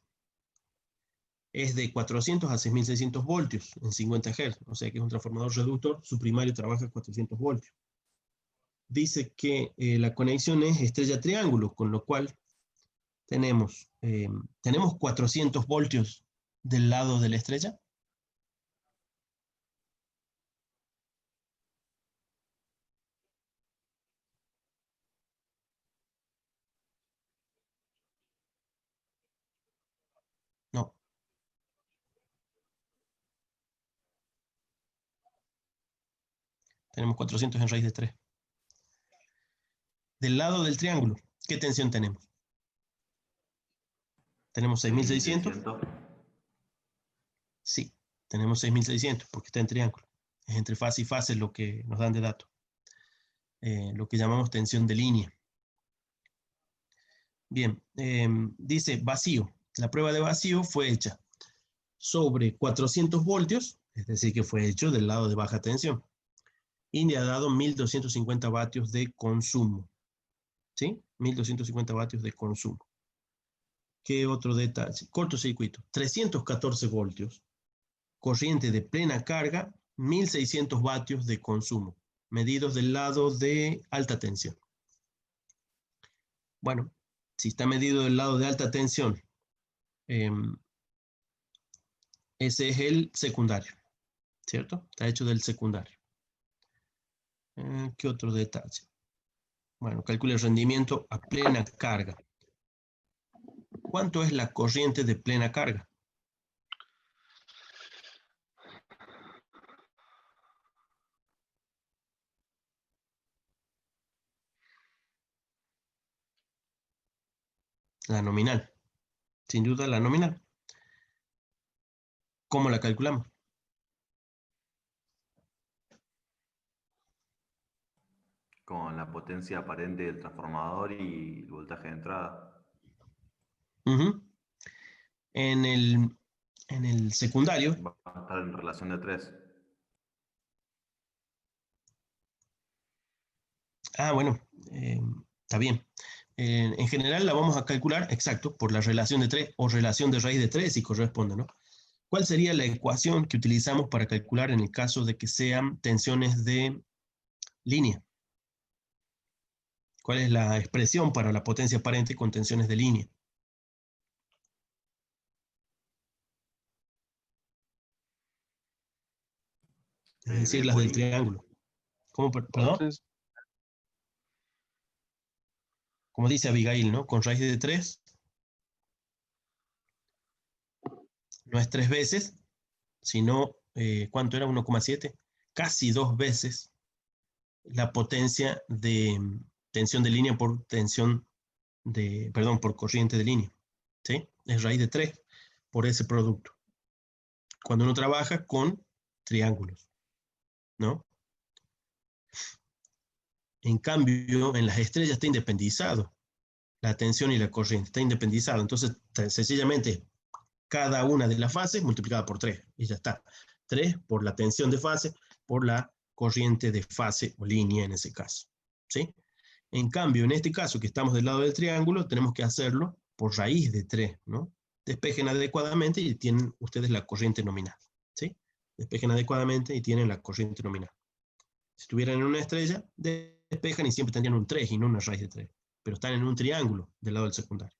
Es de 400 a 6600 voltios en 50 Hz, o sea que es un transformador reductor, su primario trabaja a 400 voltios. Dice que la conexión es estrella-triángulo, con lo cual tenemos 400 voltios del lado de la estrella. No. Tenemos 400 en raíz de 3. Del lado del triángulo, ¿qué tensión tenemos? ¿Tenemos 6600? 6.600. Sí, tenemos 6600 porque está en triángulo. Es entre fase y fase lo que nos dan de datos. Lo que llamamos tensión de línea. Bien, dice vacío. La prueba de vacío fue hecha sobre 400 voltios, es decir, que fue hecho del lado de baja tensión. Y le ha dado 1250 vatios de consumo. ¿Sí? 1250 vatios de consumo. ¿Qué otro detalle? Cortocircuito. 314 voltios. Corriente de plena carga, 1600 vatios de consumo. Medidos del lado de alta tensión. Bueno, si está medido del lado de alta tensión, ese es el secundario, ¿cierto? Está hecho del secundario. ¿Qué otro detalle? Bueno, calcule el rendimiento a plena carga. ¿Cuánto es la corriente de plena carga? La nominal. Sin duda la nominal. ¿Cómo la calculamos? Con la potencia aparente del transformador y el voltaje de entrada. En el secundario. Va a estar en relación de 3. Bueno, está bien. En general la vamos a calcular, exacto, por la relación de 3 o relación de raíz de 3 si corresponde, ¿no? ¿Cuál sería la ecuación que utilizamos para calcular en el caso de que sean tensiones de línea? ¿Cuál es la expresión para la potencia aparente con tensiones de línea? Es decir, las del triángulo. ¿Cómo, perdón? Como dice Abigail, ¿no? Con raíz de 3 no es 3 veces, sino, ¿cuánto era? 1,7. Casi 2 veces la potencia de tensión de línea por por corriente de línea. ¿Sí? Es raíz de 3 por ese producto. Cuando uno trabaja con triángulos, ¿no? En cambio, en las estrellas está independizado la tensión y la corriente, está independizado. Entonces, sencillamente, cada una de las fases multiplicada por 3, y ya está. 3 por la tensión de fase, por la corriente de fase o línea en ese caso. ¿Sí? En cambio, en este caso que estamos del lado del triángulo, tenemos que hacerlo por raíz de 3, ¿no? Despejen adecuadamente y tienen ustedes la corriente nominal. ¿Sí? Despejen adecuadamente y tienen la corriente nominal. Si estuvieran en una estrella, despejan y siempre tendrían un 3 y no una raíz de 3. Pero están en un triángulo del lado del secundario.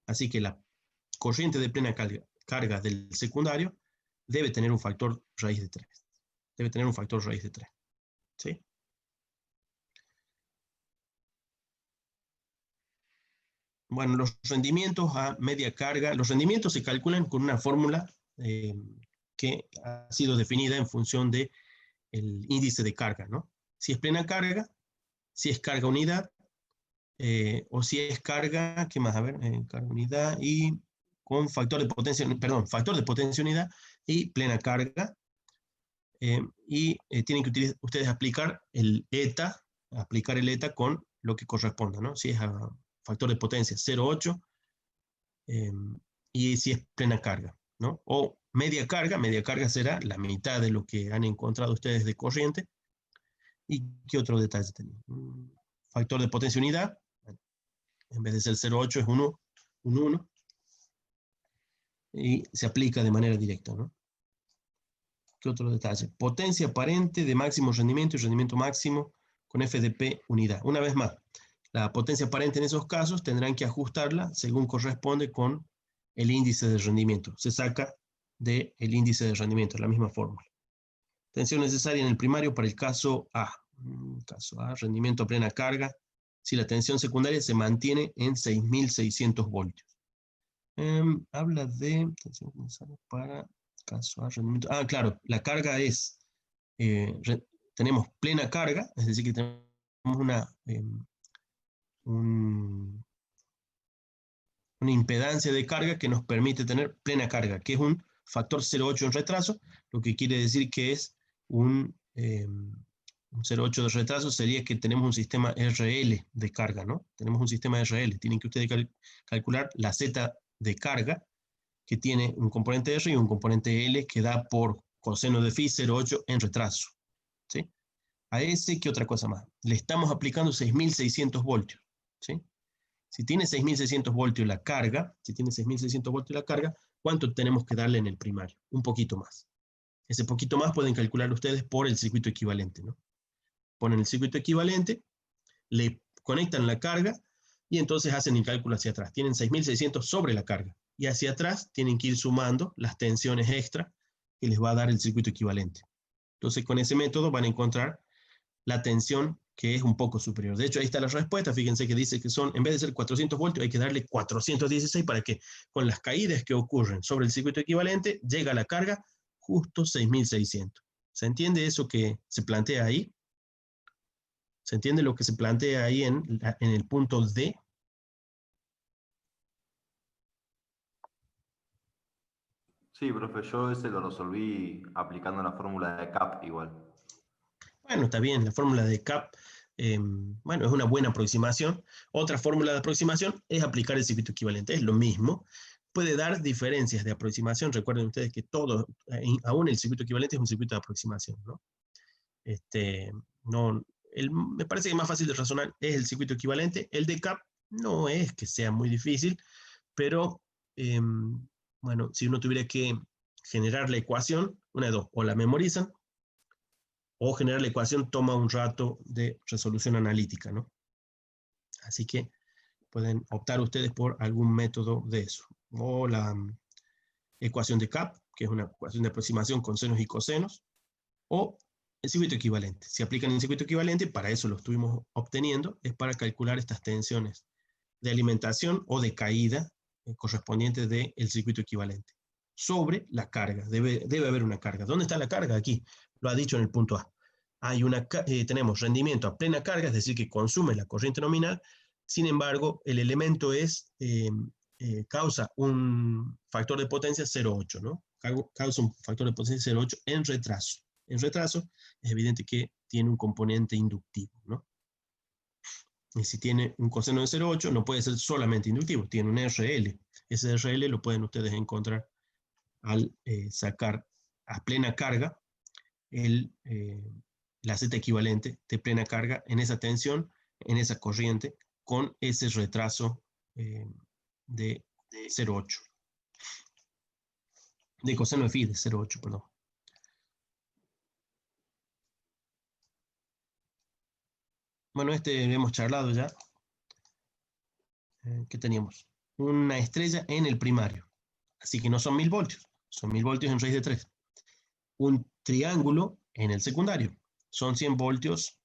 Así que la corriente de plena carga del secundario debe tener un factor raíz de 3. Debe tener un factor raíz de 3. ¿Sí? Bueno, los rendimientos a media carga, los rendimientos se calculan con una fórmula que ha sido definida en función del índice de carga, ¿no? Si es plena carga, si es carga unidad, o si es carga, ¿qué más? A ver, carga unidad y con factor de potencia, perdón, factor de potencia unidad y plena carga. Tienen que ustedes aplicar el ETA con lo que corresponda, ¿no? Si es a factor de potencia 0,8 y si es plena carga, ¿no? O media carga será la mitad de lo que han encontrado ustedes de corriente, ¿Y qué otro detalle tenía? Factor de potencia unidad. En vez de ser 0,8 es 1. Y se aplica de manera directa, ¿no? ¿Qué otro detalle? Potencia aparente de máximo rendimiento y rendimiento máximo con FDP unidad. Una vez más, la potencia aparente en esos casos tendrán que ajustarla según corresponde con el índice de rendimiento. Se saca del índice de rendimiento, la misma fórmula. Tensión necesaria en el primario para el caso A. Caso A, rendimiento a plena carga. Si la tensión secundaria se mantiene en 6.600 voltios. Habla de tensión necesaria para caso A, rendimiento. Claro, la carga es, tenemos plena carga, es decir, que tenemos una impedancia de carga que nos permite tener plena carga, que es un factor 0,8 en retraso, lo que quiere decir que es un 0,8 de retraso sería que tenemos un sistema RL de carga, ¿no? Tenemos un sistema RL. Tienen que ustedes calcular la Z de carga, que tiene un componente R y un componente L que da por coseno de phi 0,8 en retraso, ¿sí? A ese, ¿qué otra cosa más? Le estamos aplicando 6.600 voltios, ¿sí? Si tiene 6.600 voltios la carga, ¿cuánto tenemos que darle en el primario? Un poquito más. Ese poquito más pueden calcular ustedes por el circuito equivalente, ¿no? Ponen el circuito equivalente, le conectan la carga y entonces hacen el cálculo hacia atrás. Tienen 6.600 sobre la carga y hacia atrás tienen que ir sumando las tensiones extra que les va a dar el circuito equivalente. Entonces con ese método van a encontrar la tensión que es un poco superior. De hecho, ahí está la respuesta. Fíjense que dice que son, en vez de ser 400 voltios, hay que darle 416 para que con las caídas que ocurren sobre el circuito equivalente, llega la carga justo 6.600. ¿Se entiende eso que se plantea ahí? ¿Se entiende lo que se plantea ahí en el punto D? Sí, profe, yo ese lo resolví aplicando la fórmula de CAP igual. Bueno, está bien, la fórmula de CAP, bueno, es una buena aproximación. Otra fórmula de aproximación es aplicar el circuito equivalente, es lo mismo. Puede dar diferencias de aproximación. Recuerden ustedes que todo, aún el circuito equivalente es un circuito de aproximación, ¿no? Me parece que más fácil de razonar es el circuito equivalente. El de CAP no es que sea muy difícil, pero bueno, si uno tuviera que generar la ecuación, una de dos, o la memorizan, o generar la ecuación toma un rato de resolución analítica, ¿no? Así que pueden optar ustedes por algún método de eso. O la ecuación de CAP, que es una ecuación de aproximación con senos y cosenos, o el circuito equivalente. Si aplican el circuito equivalente, para eso lo estuvimos obteniendo, es para calcular estas tensiones de alimentación o de caída correspondientes del circuito equivalente. Sobre la carga, debe haber una carga. ¿Dónde está la carga? Aquí, lo ha dicho en el punto A. Tenemos rendimiento a plena carga, es decir, que consume la corriente nominal. Sin embargo, el elemento causa un factor de potencia 0,8, ¿no? Causa un factor de potencia 0,8 en retraso. En retraso es evidente que tiene un componente inductivo, ¿no? Y si tiene un coseno de 0,8 no puede ser solamente inductivo, tiene un RL. Ese RL lo pueden ustedes encontrar al sacar a plena carga la Z equivalente de plena carga en esa tensión, en esa corriente, con ese retraso de 0,8. De coseno de phi de 0,8, perdón. Bueno, hemos charlado ya. ¿Qué teníamos? Una estrella en el primario. Así que no son 1.000 voltios. Son 1.000 voltios en raíz de 3. Un triángulo en el secundario. Son 100 voltios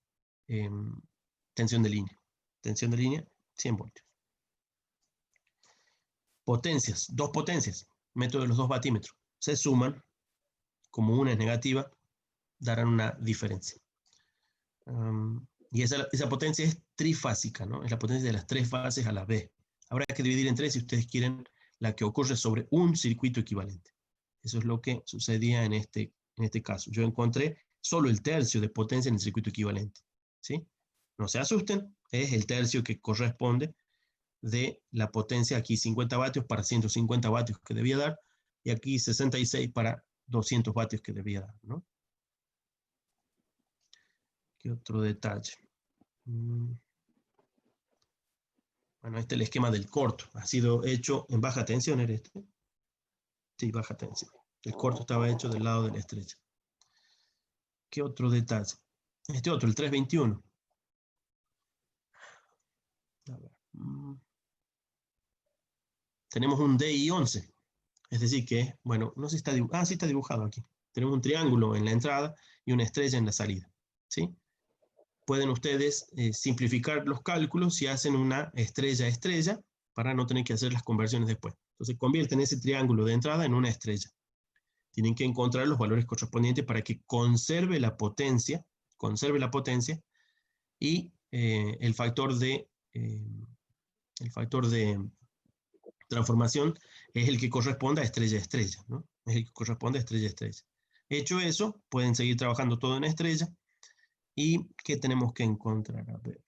tensión de línea. Tensión de línea, 100 voltios. Potencias, dos potencias. Método de los dos batímetros. Se suman. Como una es negativa, darán una diferencia. Y esa potencia es trifásica, ¿no? Es la potencia de las tres fases a la vez. Habrá que dividir en tres si ustedes quieren la que ocurre sobre un circuito equivalente. Eso es lo que sucedía en este caso. Yo encontré solo el tercio de potencia en el circuito equivalente, ¿sí? No se asusten, es el tercio que corresponde de la potencia, aquí 50 vatios para 150 vatios que debía dar, y aquí 66 para 200 vatios que debía dar, ¿no? ¿Qué otro detalle? Bueno, este es el esquema del corto. Ha sido hecho en baja tensión, ¿era este? Sí, baja tensión. El corto estaba hecho del lado de la estrecha. ¿Qué otro detalle? Este otro, el 321. A ver. Tenemos un DI 11. Es decir que, bueno, no sé si está dibujado. Ah, sí está dibujado aquí. Tenemos un triángulo en la entrada y una estrella en la salida. ¿Sí? Pueden ustedes simplificar los cálculos si hacen una estrella-estrella para no tener que hacer las conversiones después. Entonces convierten ese triángulo de entrada en una estrella. Tienen que encontrar los valores correspondientes para que conserve la potencia y el factor de transformación es el que corresponde a estrella-estrella, ¿no? Es el que corresponde a estrella-estrella. Hecho eso, pueden seguir trabajando todo en estrella. ¿Y qué tenemos que encontrar? A ver.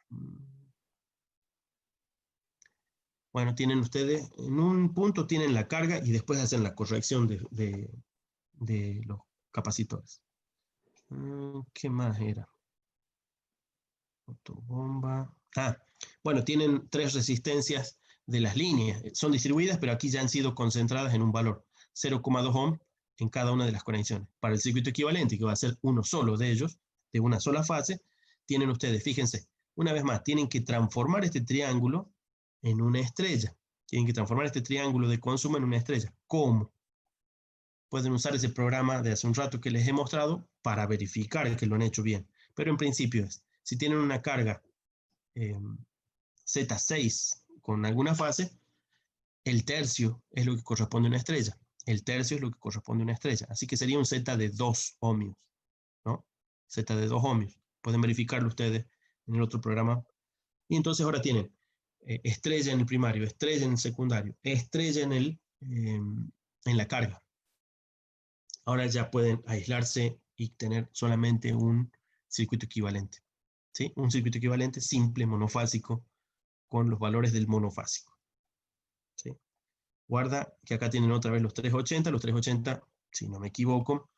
Bueno, tienen ustedes, en un punto tienen la carga y después hacen la corrección de los capacitores. ¿Qué más era? Autobomba. Bueno, tienen 3 resistencias de las líneas. Son distribuidas, pero aquí ya han sido concentradas en un valor. 0,2 ohm en cada una de las conexiones. Para el circuito equivalente, que va a ser uno solo de ellos, de una sola fase, tienen ustedes, fíjense, una vez más, tienen que transformar este triángulo en una estrella. Tienen que transformar este triángulo de consumo en una estrella. ¿Cómo? Pueden usar ese programa de hace un rato que les he mostrado para verificar que lo han hecho bien. Pero en principio es, si tienen una carga Z6 con alguna fase, el tercio es lo que corresponde a una estrella. El tercio es lo que corresponde a una estrella. Así que sería un Z de 2 ohmios, ¿no? Z de 2 ohmios. Pueden verificarlo ustedes en el otro programa. Y entonces ahora tienen estrella en el primario, estrella en el secundario, estrella en la carga. Ahora ya pueden aislarse y tener solamente un circuito equivalente. ¿Sí? Un circuito equivalente simple, monofásico, con los valores del monofásico. ¿Sí? Guarda que acá tienen otra vez los 380. Los 380, si no me equivoco,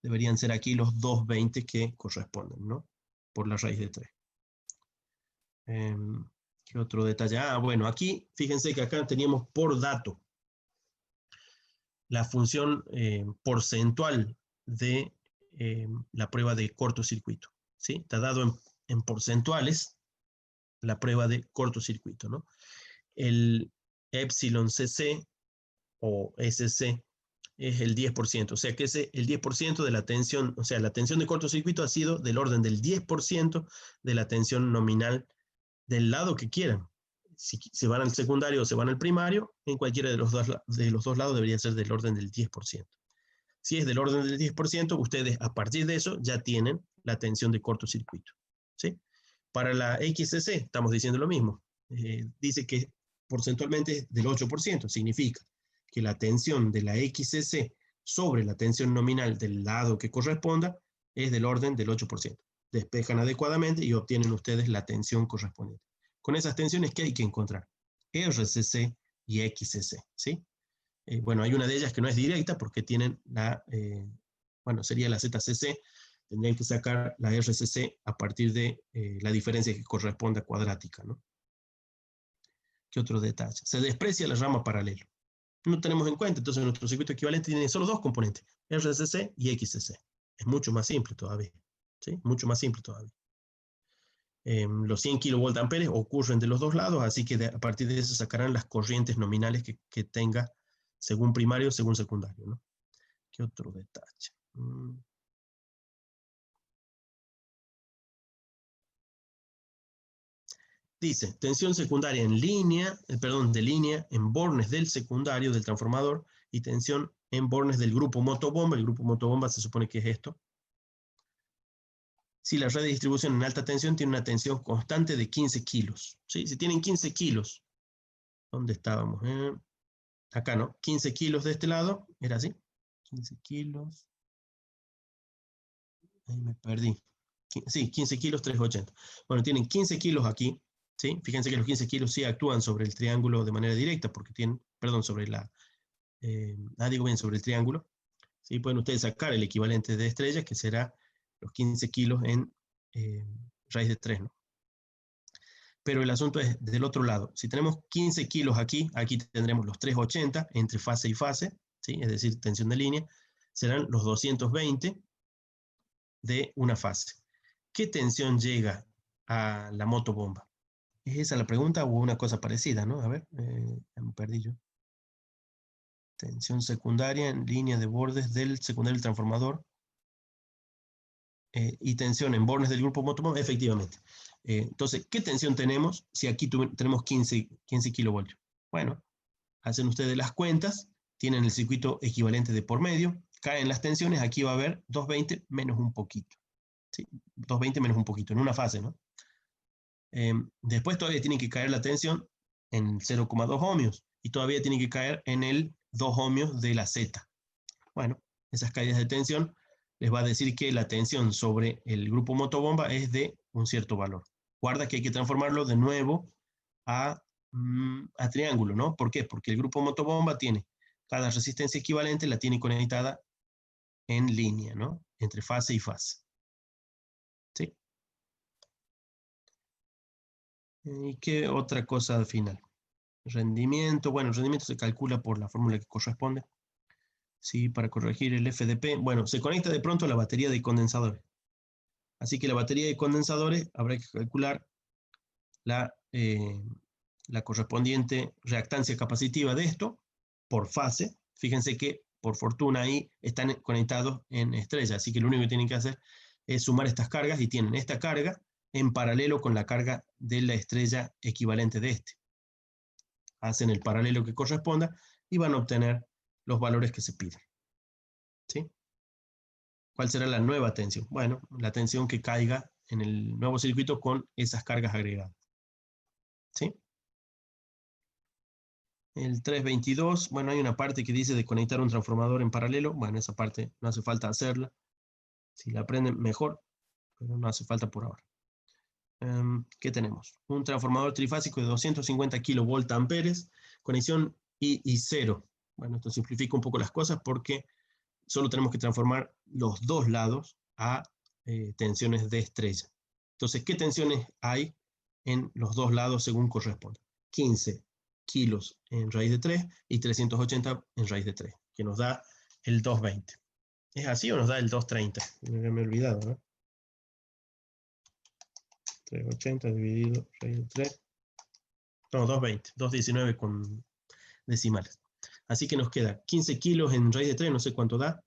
deberían ser aquí los 220 que corresponden, ¿no? Por la raíz de 3. ¿Qué otro detalle? Bueno, aquí, fíjense que acá teníamos por dato la función porcentual de la prueba de cortocircuito. ¿Sí? Está dado en porcentuales la prueba de cortocircuito, ¿no? El epsilon cc o SC es el 10%, o sea que el 10% de la tensión, o sea, la tensión de cortocircuito ha sido del orden del 10% de la tensión nominal del lado que quieran. Si se van al secundario o se van al primario, en cualquiera de los dos lados debería ser del orden del 10%. Si es del orden del 10%, ustedes a partir de eso ya tienen la tensión de cortocircuito. ¿Sí? Para la XCC estamos diciendo lo mismo. Dice que porcentualmente es del 8%. Significa que la tensión de la XCC sobre la tensión nominal del lado que corresponda es del orden del 8%. Despejan adecuadamente y obtienen ustedes la tensión correspondiente. Con esas tensiones, ¿qué hay que encontrar? RCC y XCC, ¿sí? Bueno, hay una de ellas que no es directa porque tienen bueno, sería la ZCC, tendrían que sacar la RCC a partir de la diferencia que corresponde a cuadrática, ¿no? ¿Qué otro detalle? Se desprecia la rama paralela. No tenemos en cuenta, entonces nuestro circuito equivalente tiene solo 2 componentes, RCC y XCC. Es mucho más simple todavía, ¿sí? Mucho más simple todavía. Los 100 kVA ocurren de los dos lados, así que a partir de eso sacarán las corrientes nominales que tenga según primario o según secundario, ¿no? ¿Qué otro detalle? Dice, tensión secundaria en línea, de línea en bornes del secundario del transformador y tensión en bornes del grupo motobomba. El grupo motobomba se supone que es esto. Si la red de distribución en alta tensión tiene una tensión constante de 15 kilos. ¿Sí? Si tienen 15 kilos, ¿dónde estábamos? Acá, ¿no? 15 kilos de este lado, era así. 15 kilos. Ahí me perdí. Sí, 15 kilos, 380. Bueno, tienen 15 kilos aquí. ¿Sí? Fíjense que los 15 kilos sí actúan sobre el triángulo de manera directa, porque tienen, perdón, sobre sobre el triángulo. ¿Sí? Pueden ustedes sacar el equivalente de estrella, que será los 15 kilos en raíz de 3, ¿no? Pero el asunto es del otro lado. Si tenemos 15 kilos aquí, aquí tendremos los 380 entre fase y fase, ¿sí? Es decir, tensión de línea, serán los 220 de una fase. ¿Qué tensión llega a la motobomba? ¿Es esa la pregunta o una cosa parecida, no? A ver, ya me perdí yo. Tensión secundaria en línea de bordes del secundario del transformador. Y tensión en bornes del grupo motobomba, efectivamente. Entonces, ¿qué tensión tenemos si aquí tenemos 15 kilovoltios? Bueno, hacen ustedes las cuentas, tienen el circuito equivalente de por medio, caen las tensiones, aquí va a haber 220 menos un poquito. ¿Sí? 220 menos un poquito, en una fase, ¿no? Después todavía tiene que caer la tensión en 0,2 ohmios y todavía tiene que caer en el 2 ohmios de la Z. Bueno, esas caídas de tensión les va a decir que la tensión sobre el grupo motobomba es de un cierto valor. Guarda que hay que transformarlo de nuevo a triángulo, ¿no? ¿Por qué? Porque el grupo motobomba tiene cada resistencia equivalente, la tiene conectada en línea, ¿no? Entre fase y fase. ¿Sí? ¿Y qué otra cosa al final? Rendimiento, bueno, el rendimiento se calcula por la fórmula que corresponde. Sí, para corregir el FDP, bueno, se conecta de pronto a la batería de condensadores. Así que la batería de condensadores habrá que calcular la correspondiente reactancia capacitiva de esto por fase. Fíjense que por fortuna ahí están conectados en estrella, así que lo único que tienen que hacer es sumar estas cargas y tienen esta carga en paralelo con la carga de la estrella equivalente de este. Hacen el paralelo que corresponda y van a obtener los valores que se piden. ¿Sí? ¿Cuál será la nueva tensión? Bueno, la tensión que caiga en el nuevo circuito con esas cargas agregadas. ¿Sí? El 322, bueno, hay una parte que dice de conectar un transformador en paralelo. Bueno, esa parte no hace falta hacerla. Si la aprenden, mejor, pero no hace falta por ahora. ¿Qué tenemos? Un transformador trifásico de 250 kilovoltamperes, conexión I y 0. Bueno, esto simplifica un poco las cosas porque solo tenemos que transformar los dos lados a tensiones de estrella. Entonces, ¿qué tensiones hay en los dos lados según corresponde? 15 kilos en raíz de 3 y 380 en raíz de 3, que nos da el 220. ¿Es así o nos da el 230? Me he olvidado, ¿no? 380 dividido raíz de 3. No, 220, 219 con decimales. Así que nos queda 15 kilos en raíz de 3, no sé cuánto da,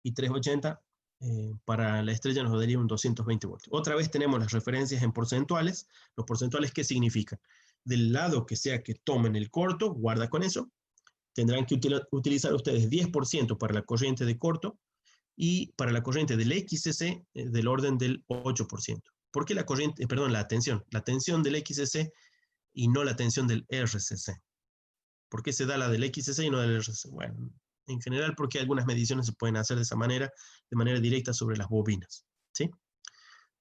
y 380 para la estrella nos daría un 220 voltios. Otra vez tenemos las referencias en porcentuales. ¿Los porcentuales qué significan? Del lado que sea que tomen el corto, guarda con eso, tendrán que utilizar ustedes 10% para la corriente de corto y para la corriente del XCC del orden del 8%. ¿Por qué la corriente, perdón, la tensión del XCC y no la tensión del RCC? ¿Por qué se da la del XCC y no del RCC? Bueno, en general porque algunas mediciones se pueden hacer de esa manera, de manera directa sobre las bobinas, ¿sí?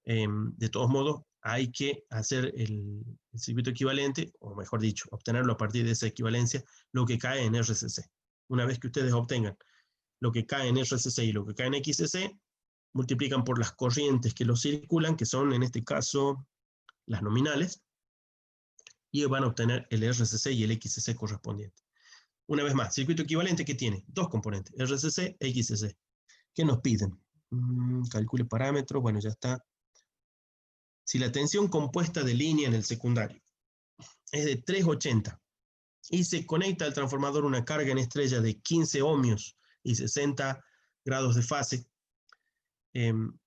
De todos modos, hay que hacer el circuito equivalente, o mejor dicho, obtenerlo a partir de esa equivalencia, lo que cae en RCC. Una vez que ustedes obtengan lo que cae en RCC y lo que cae en XCC, multiplican por las corrientes que los circulan, que son en este caso las nominales, y van a obtener el RCC y el XCC correspondiente. Una vez más, circuito equivalente que tiene dos componentes, RCC e XCC. ¿Qué nos piden? Calcule parámetros, bueno, ya está. Si la tensión compuesta de línea en el secundario es de 380 y se conecta al transformador una carga en estrella de 15 ohmios y 60 grados de fase,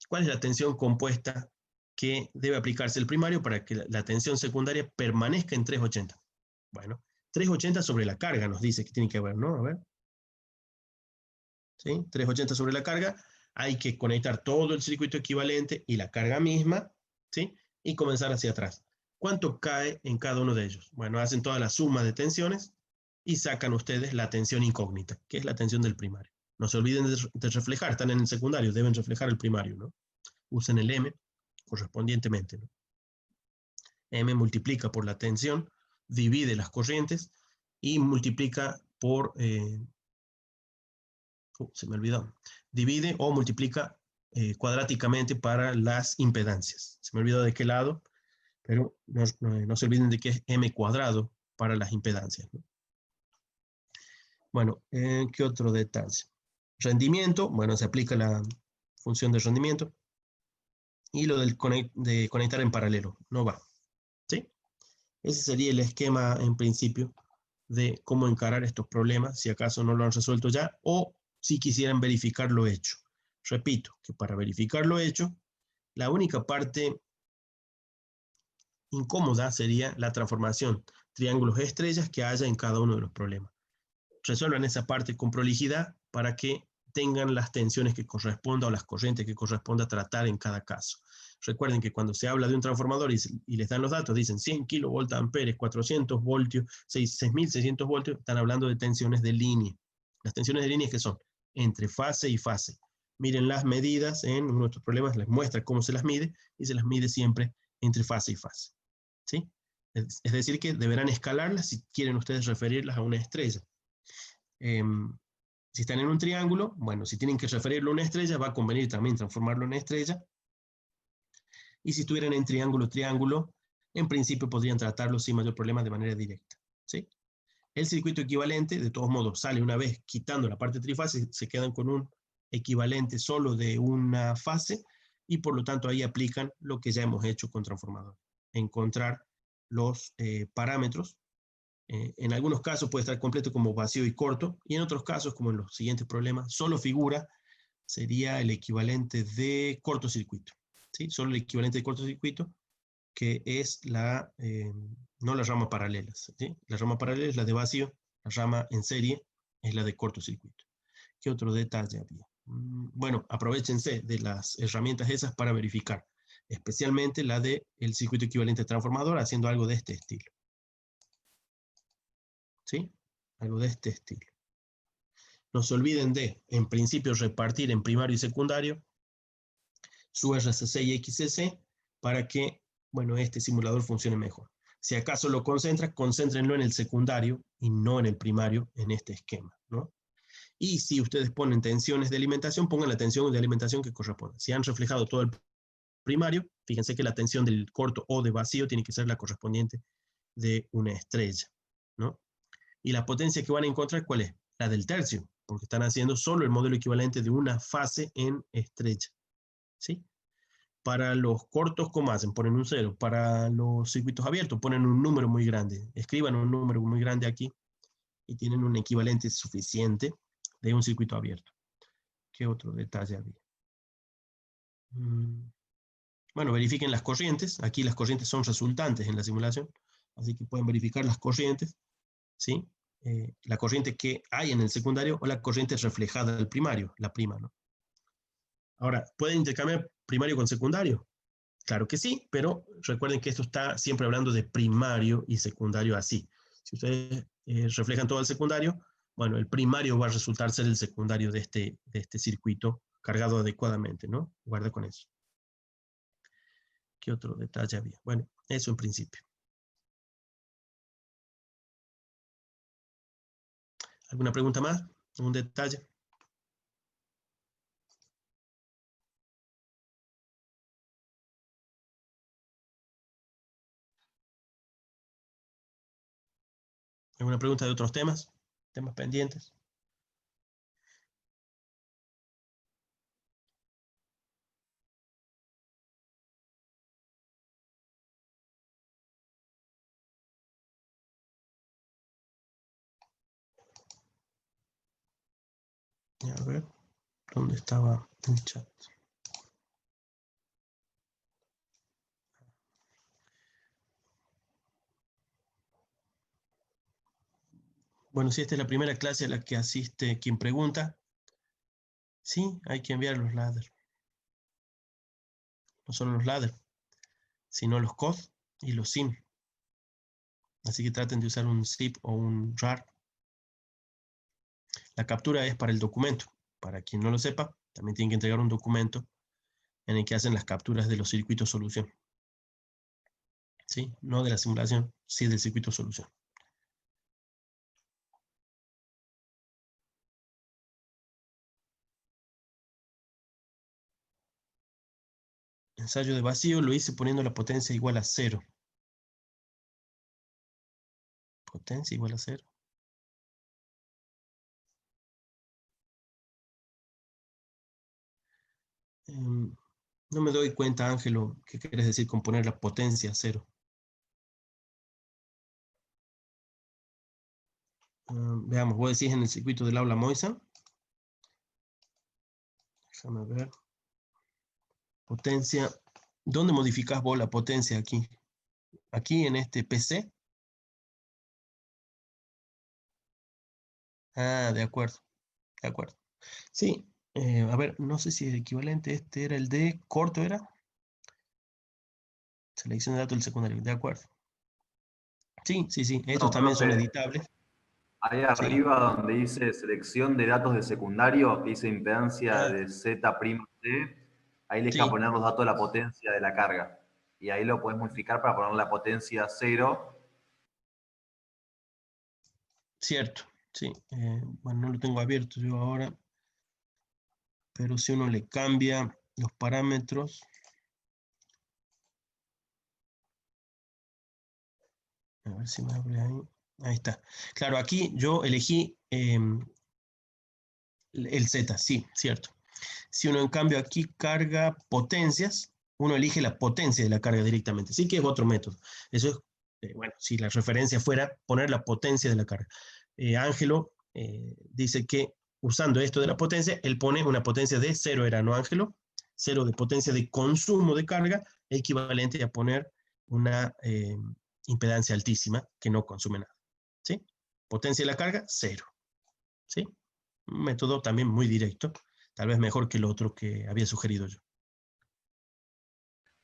¿cuál es la tensión compuesta que debe aplicarse el primario para que la tensión secundaria permanezca en 380? Bueno, 380 sobre la carga nos dice que tiene que haber, ¿no? A ver. ¿Sí? 380 sobre la carga, hay que conectar todo el circuito equivalente y la carga misma, ¿sí? Y comenzar hacia atrás. ¿Cuánto cae en cada uno de ellos? Bueno, hacen toda la suma de tensiones y sacan ustedes la tensión incógnita, que es la tensión del primario. No se olviden de reflejar, están en el secundario, deben reflejar el primario, ¿no? Usen el M correspondientemente, ¿no? M multiplica por la tensión, divide las corrientes y multiplica por... se me olvidó. Divide o multiplica cuadráticamente para las impedancias. Se me olvidó de qué lado, pero no se olviden de que es m cuadrado para las impedancias, ¿no? Bueno, ¿qué otro detalle? Rendimiento, bueno, se aplica la función de rendimiento. Y lo de conectar en paralelo, no va. ¿Sí? Ese sería el esquema en principio de cómo encarar estos problemas, si acaso no lo han resuelto ya, o si quisieran verificar lo hecho. Repito, que para verificar lo hecho, la única parte incómoda sería la transformación triángulos estrellas que haya en cada uno de los problemas. Resuelvan esa parte con prolijidad para que tengan las tensiones que corresponda o las corrientes que corresponda tratar en cada caso. Recuerden que cuando se habla de un transformador y les dan los datos, dicen 100 kilovoltamperes, 400 voltios, 6.600 voltios, están hablando de tensiones de línea. Las tensiones de línea que son entre fase y fase. Miren las medidas en nuestros problemas, les muestra cómo se las mide y se las mide siempre entre fase y fase. ¿Sí? Es decir, que deberán escalarlas si quieren ustedes referirlas a una estrella. Si están en un triángulo, bueno, si tienen que referirlo a una estrella, va a convenir también transformarlo en estrella. Y si estuvieran en triángulo, en principio podrían tratarlo sin mayor problema de manera directa. ¿Sí? El circuito equivalente, de todos modos, sale una vez quitando la parte trifase, se quedan con un equivalente solo de una fase y por lo tanto ahí aplican lo que ya hemos hecho con transformador. Encontrar los parámetros. En algunos casos puede estar completo como vacío y corto, y en otros casos, como en los siguientes problemas, solo figura sería el equivalente de cortocircuito. ¿Sí? Solo el equivalente de cortocircuito, que es no la rama paralela. ¿Sí? La rama paralela es la de vacío, la rama en serie es la de cortocircuito. ¿Qué otro detalle había? Bueno, aprovechense de las herramientas esas para verificar, especialmente la del circuito equivalente transformador, haciendo algo de este estilo. ¿Sí? Algo de este estilo. No se olviden de, en principio, repartir en primario y secundario su RCC y XCC para que, bueno, este simulador funcione mejor. Si acaso lo concéntrenlo en el secundario y no en el primario, en este esquema, ¿no? Y si ustedes ponen tensiones de alimentación, pongan la tensión de alimentación que corresponda. Si han reflejado todo el primario, fíjense que la tensión del corto o de vacío tiene que ser la correspondiente de una estrella, ¿no? Y la potencia que van a encontrar, ¿cuál es? La del tercio, porque están haciendo solo el modelo equivalente de una fase en estrella. ¿Sí? Para los cortos, ¿cómo hacen? Ponen un 0. Para los circuitos abiertos, ponen un número muy grande. Escriban un número muy grande aquí y tienen un equivalente suficiente de un circuito abierto. ¿Qué otro detalle había? Bueno, verifiquen las corrientes. Aquí las corrientes son resultantes en la simulación, así que pueden verificar las corrientes, ¿sí? La corriente que hay en el secundario o la corriente reflejada del primario, la prima, ¿no? Ahora, ¿pueden intercambiar primario con secundario? Claro que sí, pero recuerden que esto está siempre hablando de primario y secundario así. Si ustedes reflejan todo el secundario, bueno, el primario va a resultar ser el secundario de este circuito cargado adecuadamente, ¿no? Guarda con eso. ¿Qué otro detalle había? Bueno, eso en principio. ¿Alguna pregunta más? ¿Algún detalle? ¿Alguna pregunta de otros temas? ¿Temas pendientes? A ver, ¿dónde estaba el chat? Bueno, si esta es la primera clase a la que asiste quien pregunta, sí, hay que enviar los ladders. No solo los ladders, sino los COD y los SIM. Así que traten de usar un zip o un RAR. La captura es para el documento. Para quien no lo sepa, también tienen que entregar un documento en el que hacen las capturas de los circuitos solución. ¿Sí? No de la simulación, sí del circuito solución. ensayo de vacío lo hice poniendo la potencia igual a 0. Potencia igual a 0. No me doy cuenta, Ángelo, ¿qué quieres decir con poner la potencia a 0? Veamos, vos decís en el circuito del aula Moisa. Déjame ver. Potencia. ¿Dónde modificás vos la potencia aquí? Aquí en este PC. Ah, de acuerdo. De acuerdo. Sí. A ver, no sé si el equivalente este era el de corto, ¿era? Selección de datos del secundario. De acuerdo. Sí, sí, sí. Estos No, también son profe, editables. ahí Sí. arriba donde dice selección de datos de secundario, que dice impedancia Ah, de Z', ahí le deja sí. poner los datos de la potencia de la carga. Y ahí lo puedes modificar para poner la potencia 0. Cierto. Sí. Bueno, no lo tengo abierto yo ahora. Pero si uno le cambia los parámetros. A ver si me abre ahí. Ahí está. Claro, aquí yo elegí el Z, sí, cierto. Si uno en cambio aquí carga potencias, uno elige la potencia de la carga directamente. Sí que es otro método. Eso es, bueno, si la referencia fuera poner la potencia de la carga. Ángelo dice que usando esto de la potencia, él pone una potencia de 0, ¿era, no, Ángelo? 0 de potencia de consumo de carga, equivalente a poner una impedancia altísima que no consume nada. ¿Sí? Potencia de la carga, 0. ¿Sí? Un método también muy directo, tal vez mejor que el otro que había sugerido yo.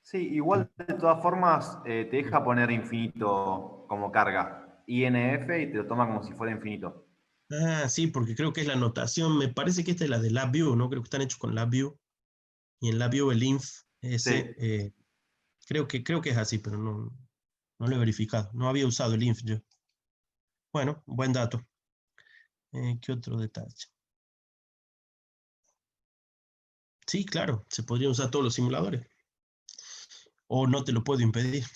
Sí, igual de todas formas te deja poner infinito como carga. INF y te lo toma como si fuera infinito. Ah, sí, porque creo que es la notación, me parece que esta es la de LabVIEW, ¿no? Creo que están hechos con LabVIEW, y en LabVIEW el inf ese, Sí. creo que es así, pero no lo he verificado, no había usado el inf yo. Bueno, buen dato. ¿Qué otro detalle? Sí, claro, se podrían usar todos los simuladores, o no te lo puedo impedir,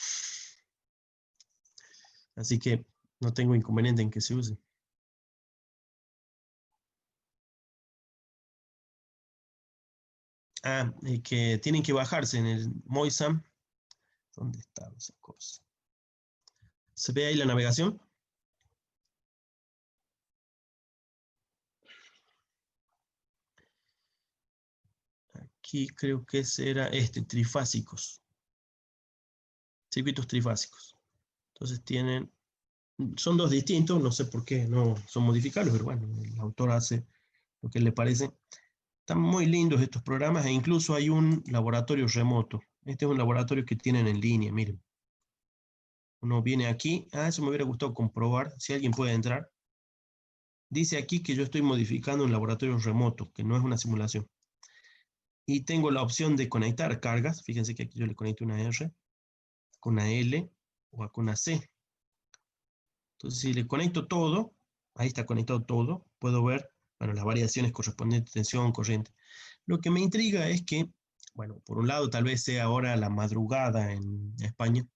así que no tengo inconveniente en que se use. Ah, y que tienen que bajarse en el Moisam. ¿Dónde está esa cosa? ¿Se ve ahí la navegación? Aquí creo que ese era trifásicos. Circuitos trifásicos. Entonces son dos distintos, no sé por qué no son modificables, pero bueno, el autor hace lo que le parece. Están muy lindos estos programas e incluso hay un laboratorio remoto. Este es un laboratorio que tienen en línea, miren. Uno viene aquí, eso me hubiera gustado comprobar, si alguien puede entrar. Dice aquí que yo estoy modificando un laboratorio remoto, que no es una simulación. Y tengo la opción de conectar cargas. Fíjense que aquí yo le conecto una R, con una L o con una C. Entonces, si le conecto todo, ahí está conectado todo, puedo ver, bueno, las variaciones correspondientes, tensión, corriente. Lo que me intriga es que, bueno, por un lado tal vez sea ahora la madrugada en España,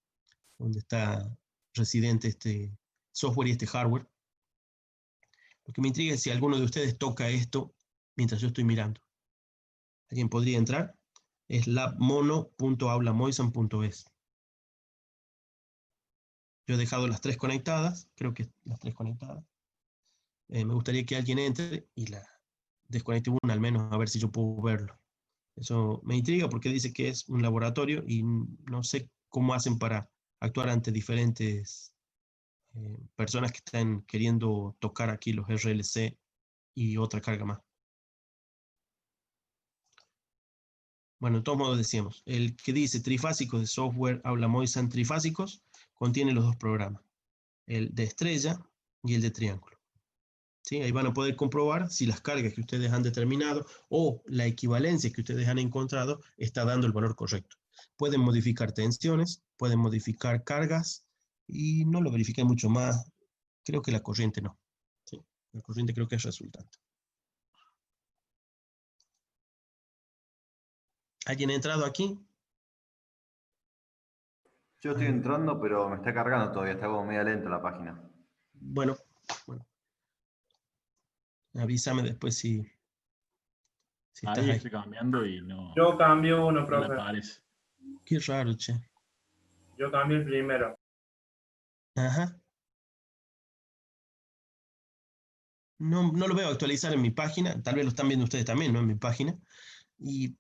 donde está residente este software y este hardware. Lo que me intriga es si alguno de ustedes toca esto mientras yo estoy mirando. ¿Alguien podría entrar? Es labmono.aulamoisan.es. Yo he dejado las tres conectadas, creo que las tres conectadas. Me gustaría que alguien entre y la desconecte una al menos, a ver si yo puedo verlo. Eso me intriga porque dice que es un laboratorio y no sé cómo hacen para actuar ante diferentes personas que están queriendo tocar aquí los RLC y otra carga más. Bueno, de todos modos decíamos, el que dice trifásicos de software Aula Moisan trifásicos contiene los dos programas, el de estrella y el de triángulo. ¿Sí? Ahí van a poder comprobar si las cargas que ustedes han determinado o la equivalencia que ustedes han encontrado está dando el valor correcto. Pueden modificar tensiones, pueden modificar cargas y no lo verifiquen mucho más. Creo que la corriente no. ¿Sí? La corriente creo que es resultante. ¿Alguien ha entrado aquí? Yo estoy entrando, pero me está cargando todavía, está como media lenta la página. Bueno, avísame después si estás Ahí ahí. estoy cambiando y no, Yo cambio uno, no me profe. aparece. Qué raro, che. Yo cambié el primero. Ajá. No, no lo veo actualizar en mi página, tal vez lo están viendo ustedes también, ¿no? En mi página. Y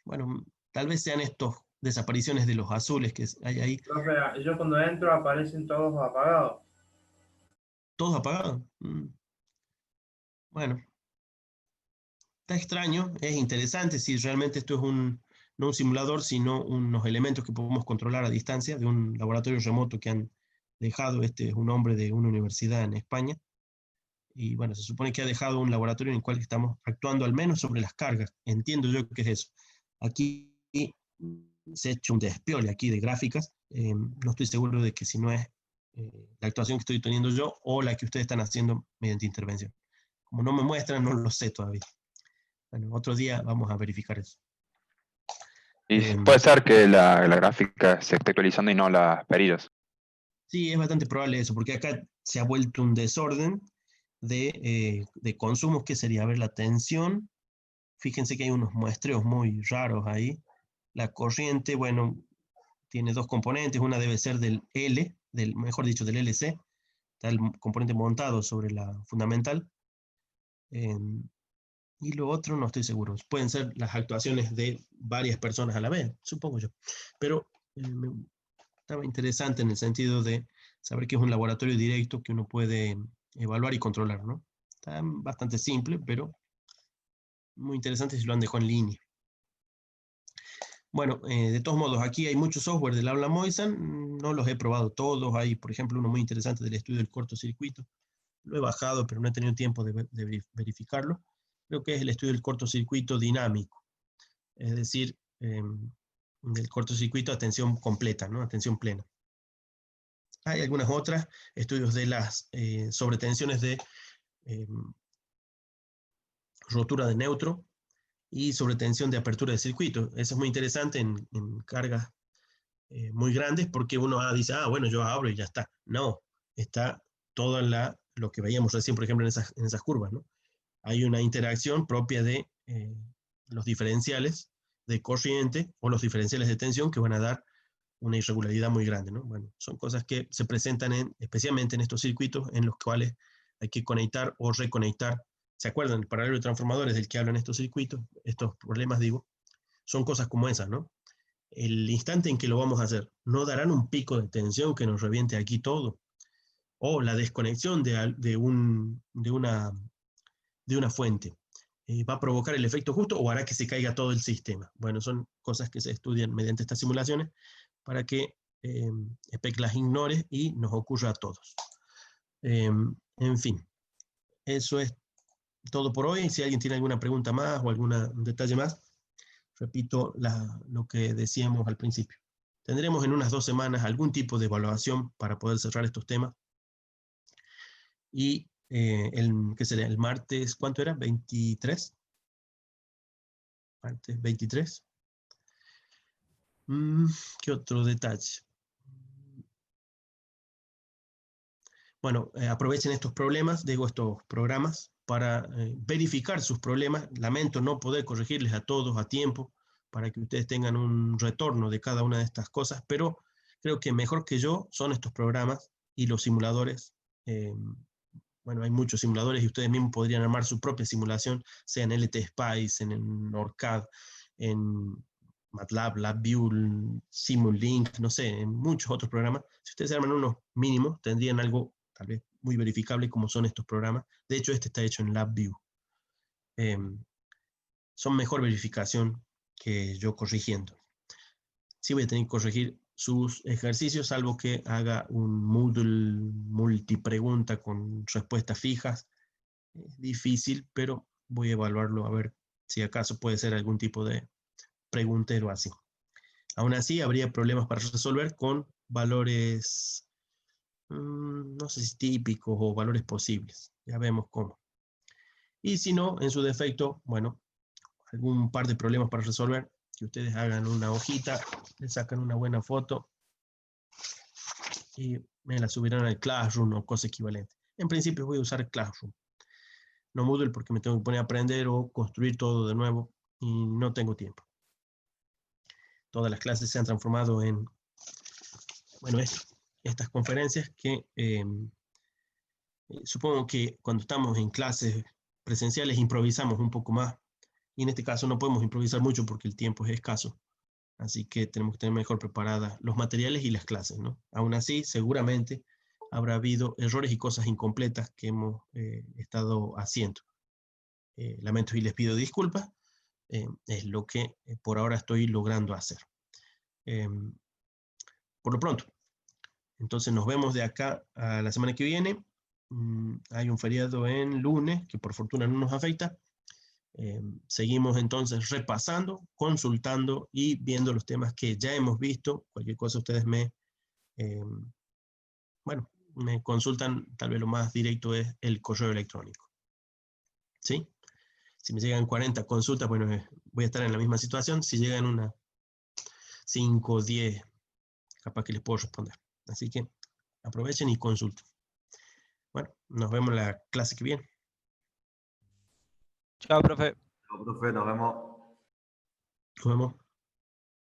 bueno, tal vez sean estos desapariciones de los azules que hay ahí, Profe, yo cuando entro aparecen todos apagados. todos apagados. Bueno, está extraño, es interesante si realmente esto es no un simulador, sino unos elementos que podemos controlar a distancia de un laboratorio remoto que han dejado. Este es un hombre de una universidad en España. Y bueno, se supone que ha dejado un laboratorio en el cual estamos actuando al menos sobre las cargas. Entiendo yo que es eso. Aquí se ha hecho un despiole aquí de gráficas. No estoy seguro de que si no es la actuación que estoy teniendo yo o la que ustedes están haciendo mediante intervención. Como no me muestran, no lo sé todavía. Bueno, otro día vamos a verificar eso. Y puede ser que la gráfica se esté actualizando y no las perillas. Sí, es bastante probable eso, porque acá se ha vuelto un desorden de consumos, que sería, a ver, la tensión. Fíjense que hay unos muestreos muy raros ahí. La corriente, bueno, tiene dos componentes. Una debe ser del L, mejor dicho, del LC. Está el componente montado sobre la fundamental. Y lo otro no estoy seguro. Pueden ser las actuaciones de varias personas a la vez, supongo yo. Pero estaba interesante en el sentido de saber que es un laboratorio directo que uno puede evaluar y controlar, ¿no? Está bastante simple, pero muy interesante si lo han dejado en línea. Bueno, de todos modos, aquí hay mucho software del aula Moisan, no los he probado todos. Hay, por ejemplo, uno muy interesante del estudio del cortocircuito. Lo he bajado, pero no he tenido tiempo de verificarlo. Creo que es el estudio del cortocircuito dinámico, es decir, del cortocircuito a tensión completa, ¿no? A tensión plena. Hay algunas otras, estudios de las sobretensiones de rotura de neutro y sobretensión de apertura de circuito. Eso es muy interesante en cargas muy grandes, porque uno dice, bueno, yo abro y ya está. No, está todo lo que veíamos recién, por ejemplo, en esas curvas, ¿no? Hay una interacción propia de los diferenciales de corriente o los diferenciales de tensión que van a dar una irregularidad muy grande, ¿no? Bueno, son cosas que se presentan especialmente en estos circuitos en los cuales hay que conectar o reconectar. ¿Se acuerdan? El paralelo de transformadores del que hablan estos circuitos, estos problemas, digo, son cosas como esas, ¿no? El instante en que lo vamos a hacer, ¿no darán un pico de tensión que nos reviente aquí todo? O la desconexión de una fuente. ¿Va a provocar el efecto justo o hará que se caiga todo el sistema? Bueno, son cosas que se estudian mediante estas simulaciones para que EPEC las ignore y nos ocurra a todos. En fin, eso es todo por hoy. Si alguien tiene alguna pregunta más o algún detalle más, repito lo que decíamos al principio. Tendremos en unas 2 semanas algún tipo de evaluación para poder cerrar estos temas. Y ¿qué sería? El martes, ¿cuánto era? ¿23? Martes 23. ¿Qué otro detalle? Bueno, aprovechen estos programas para verificar sus problemas. Lamento no poder corregirles a todos a tiempo para que ustedes tengan un retorno de cada una de estas cosas, pero creo que mejor que yo son estos programas y los simuladores. Bueno, hay muchos simuladores y ustedes mismos podrían armar su propia simulación, sea en LTSpice, en OrCAD, en MATLAB, LabVIEW, Simulink, no sé, en muchos otros programas. Si ustedes arman unos mínimos, tendrían algo tal vez muy verificable como son estos programas. De hecho, este está hecho en LabVIEW. Son mejor verificación que yo corrigiendo. Sí voy a tener que corregir sus ejercicios, salvo que haga un Moodle multipregunta con respuestas fijas. Es difícil, pero voy a evaluarlo a ver si acaso puede ser algún tipo de preguntero así. Aún así, habría problemas para resolver con valores, no sé si típicos o valores posibles. Ya vemos cómo. Y si no, en su defecto, bueno, algún par de problemas para resolver, que ustedes hagan una hojita, le sacan una buena foto y me la subirán al Classroom o cosa equivalente. En principio voy a usar Classroom, no Moodle, porque me tengo que poner a aprender o construir todo de nuevo y no tengo tiempo. Todas las clases se han transformado en, bueno, estas conferencias que supongo que cuando estamos en clases presenciales improvisamos un poco más, y en este caso no podemos improvisar mucho porque el tiempo es escaso. Así que tenemos que tener mejor preparadas los materiales y las clases, ¿no? Aún así, seguramente habrá habido errores y cosas incompletas que hemos estado haciendo. Lamento y les pido disculpas. Es lo que por ahora estoy logrando hacer. Por lo pronto. Entonces nos vemos de acá a la semana que viene. Hay un feriado en lunes, que por fortuna no nos afecta. Seguimos entonces repasando, consultando y viendo los temas que ya hemos visto. Cualquier cosa ustedes me consultan. Tal vez lo más directo es el correo electrónico. ¿Sí? Si me llegan 40 consultas, bueno, voy a estar en la misma situación. Si llegan unas 5 o 10, capaz que les puedo responder. Así que aprovechen y consulten. Bueno, nos vemos en la clase que viene. Chao, profe. Profe, nos vemos. Nos vemos.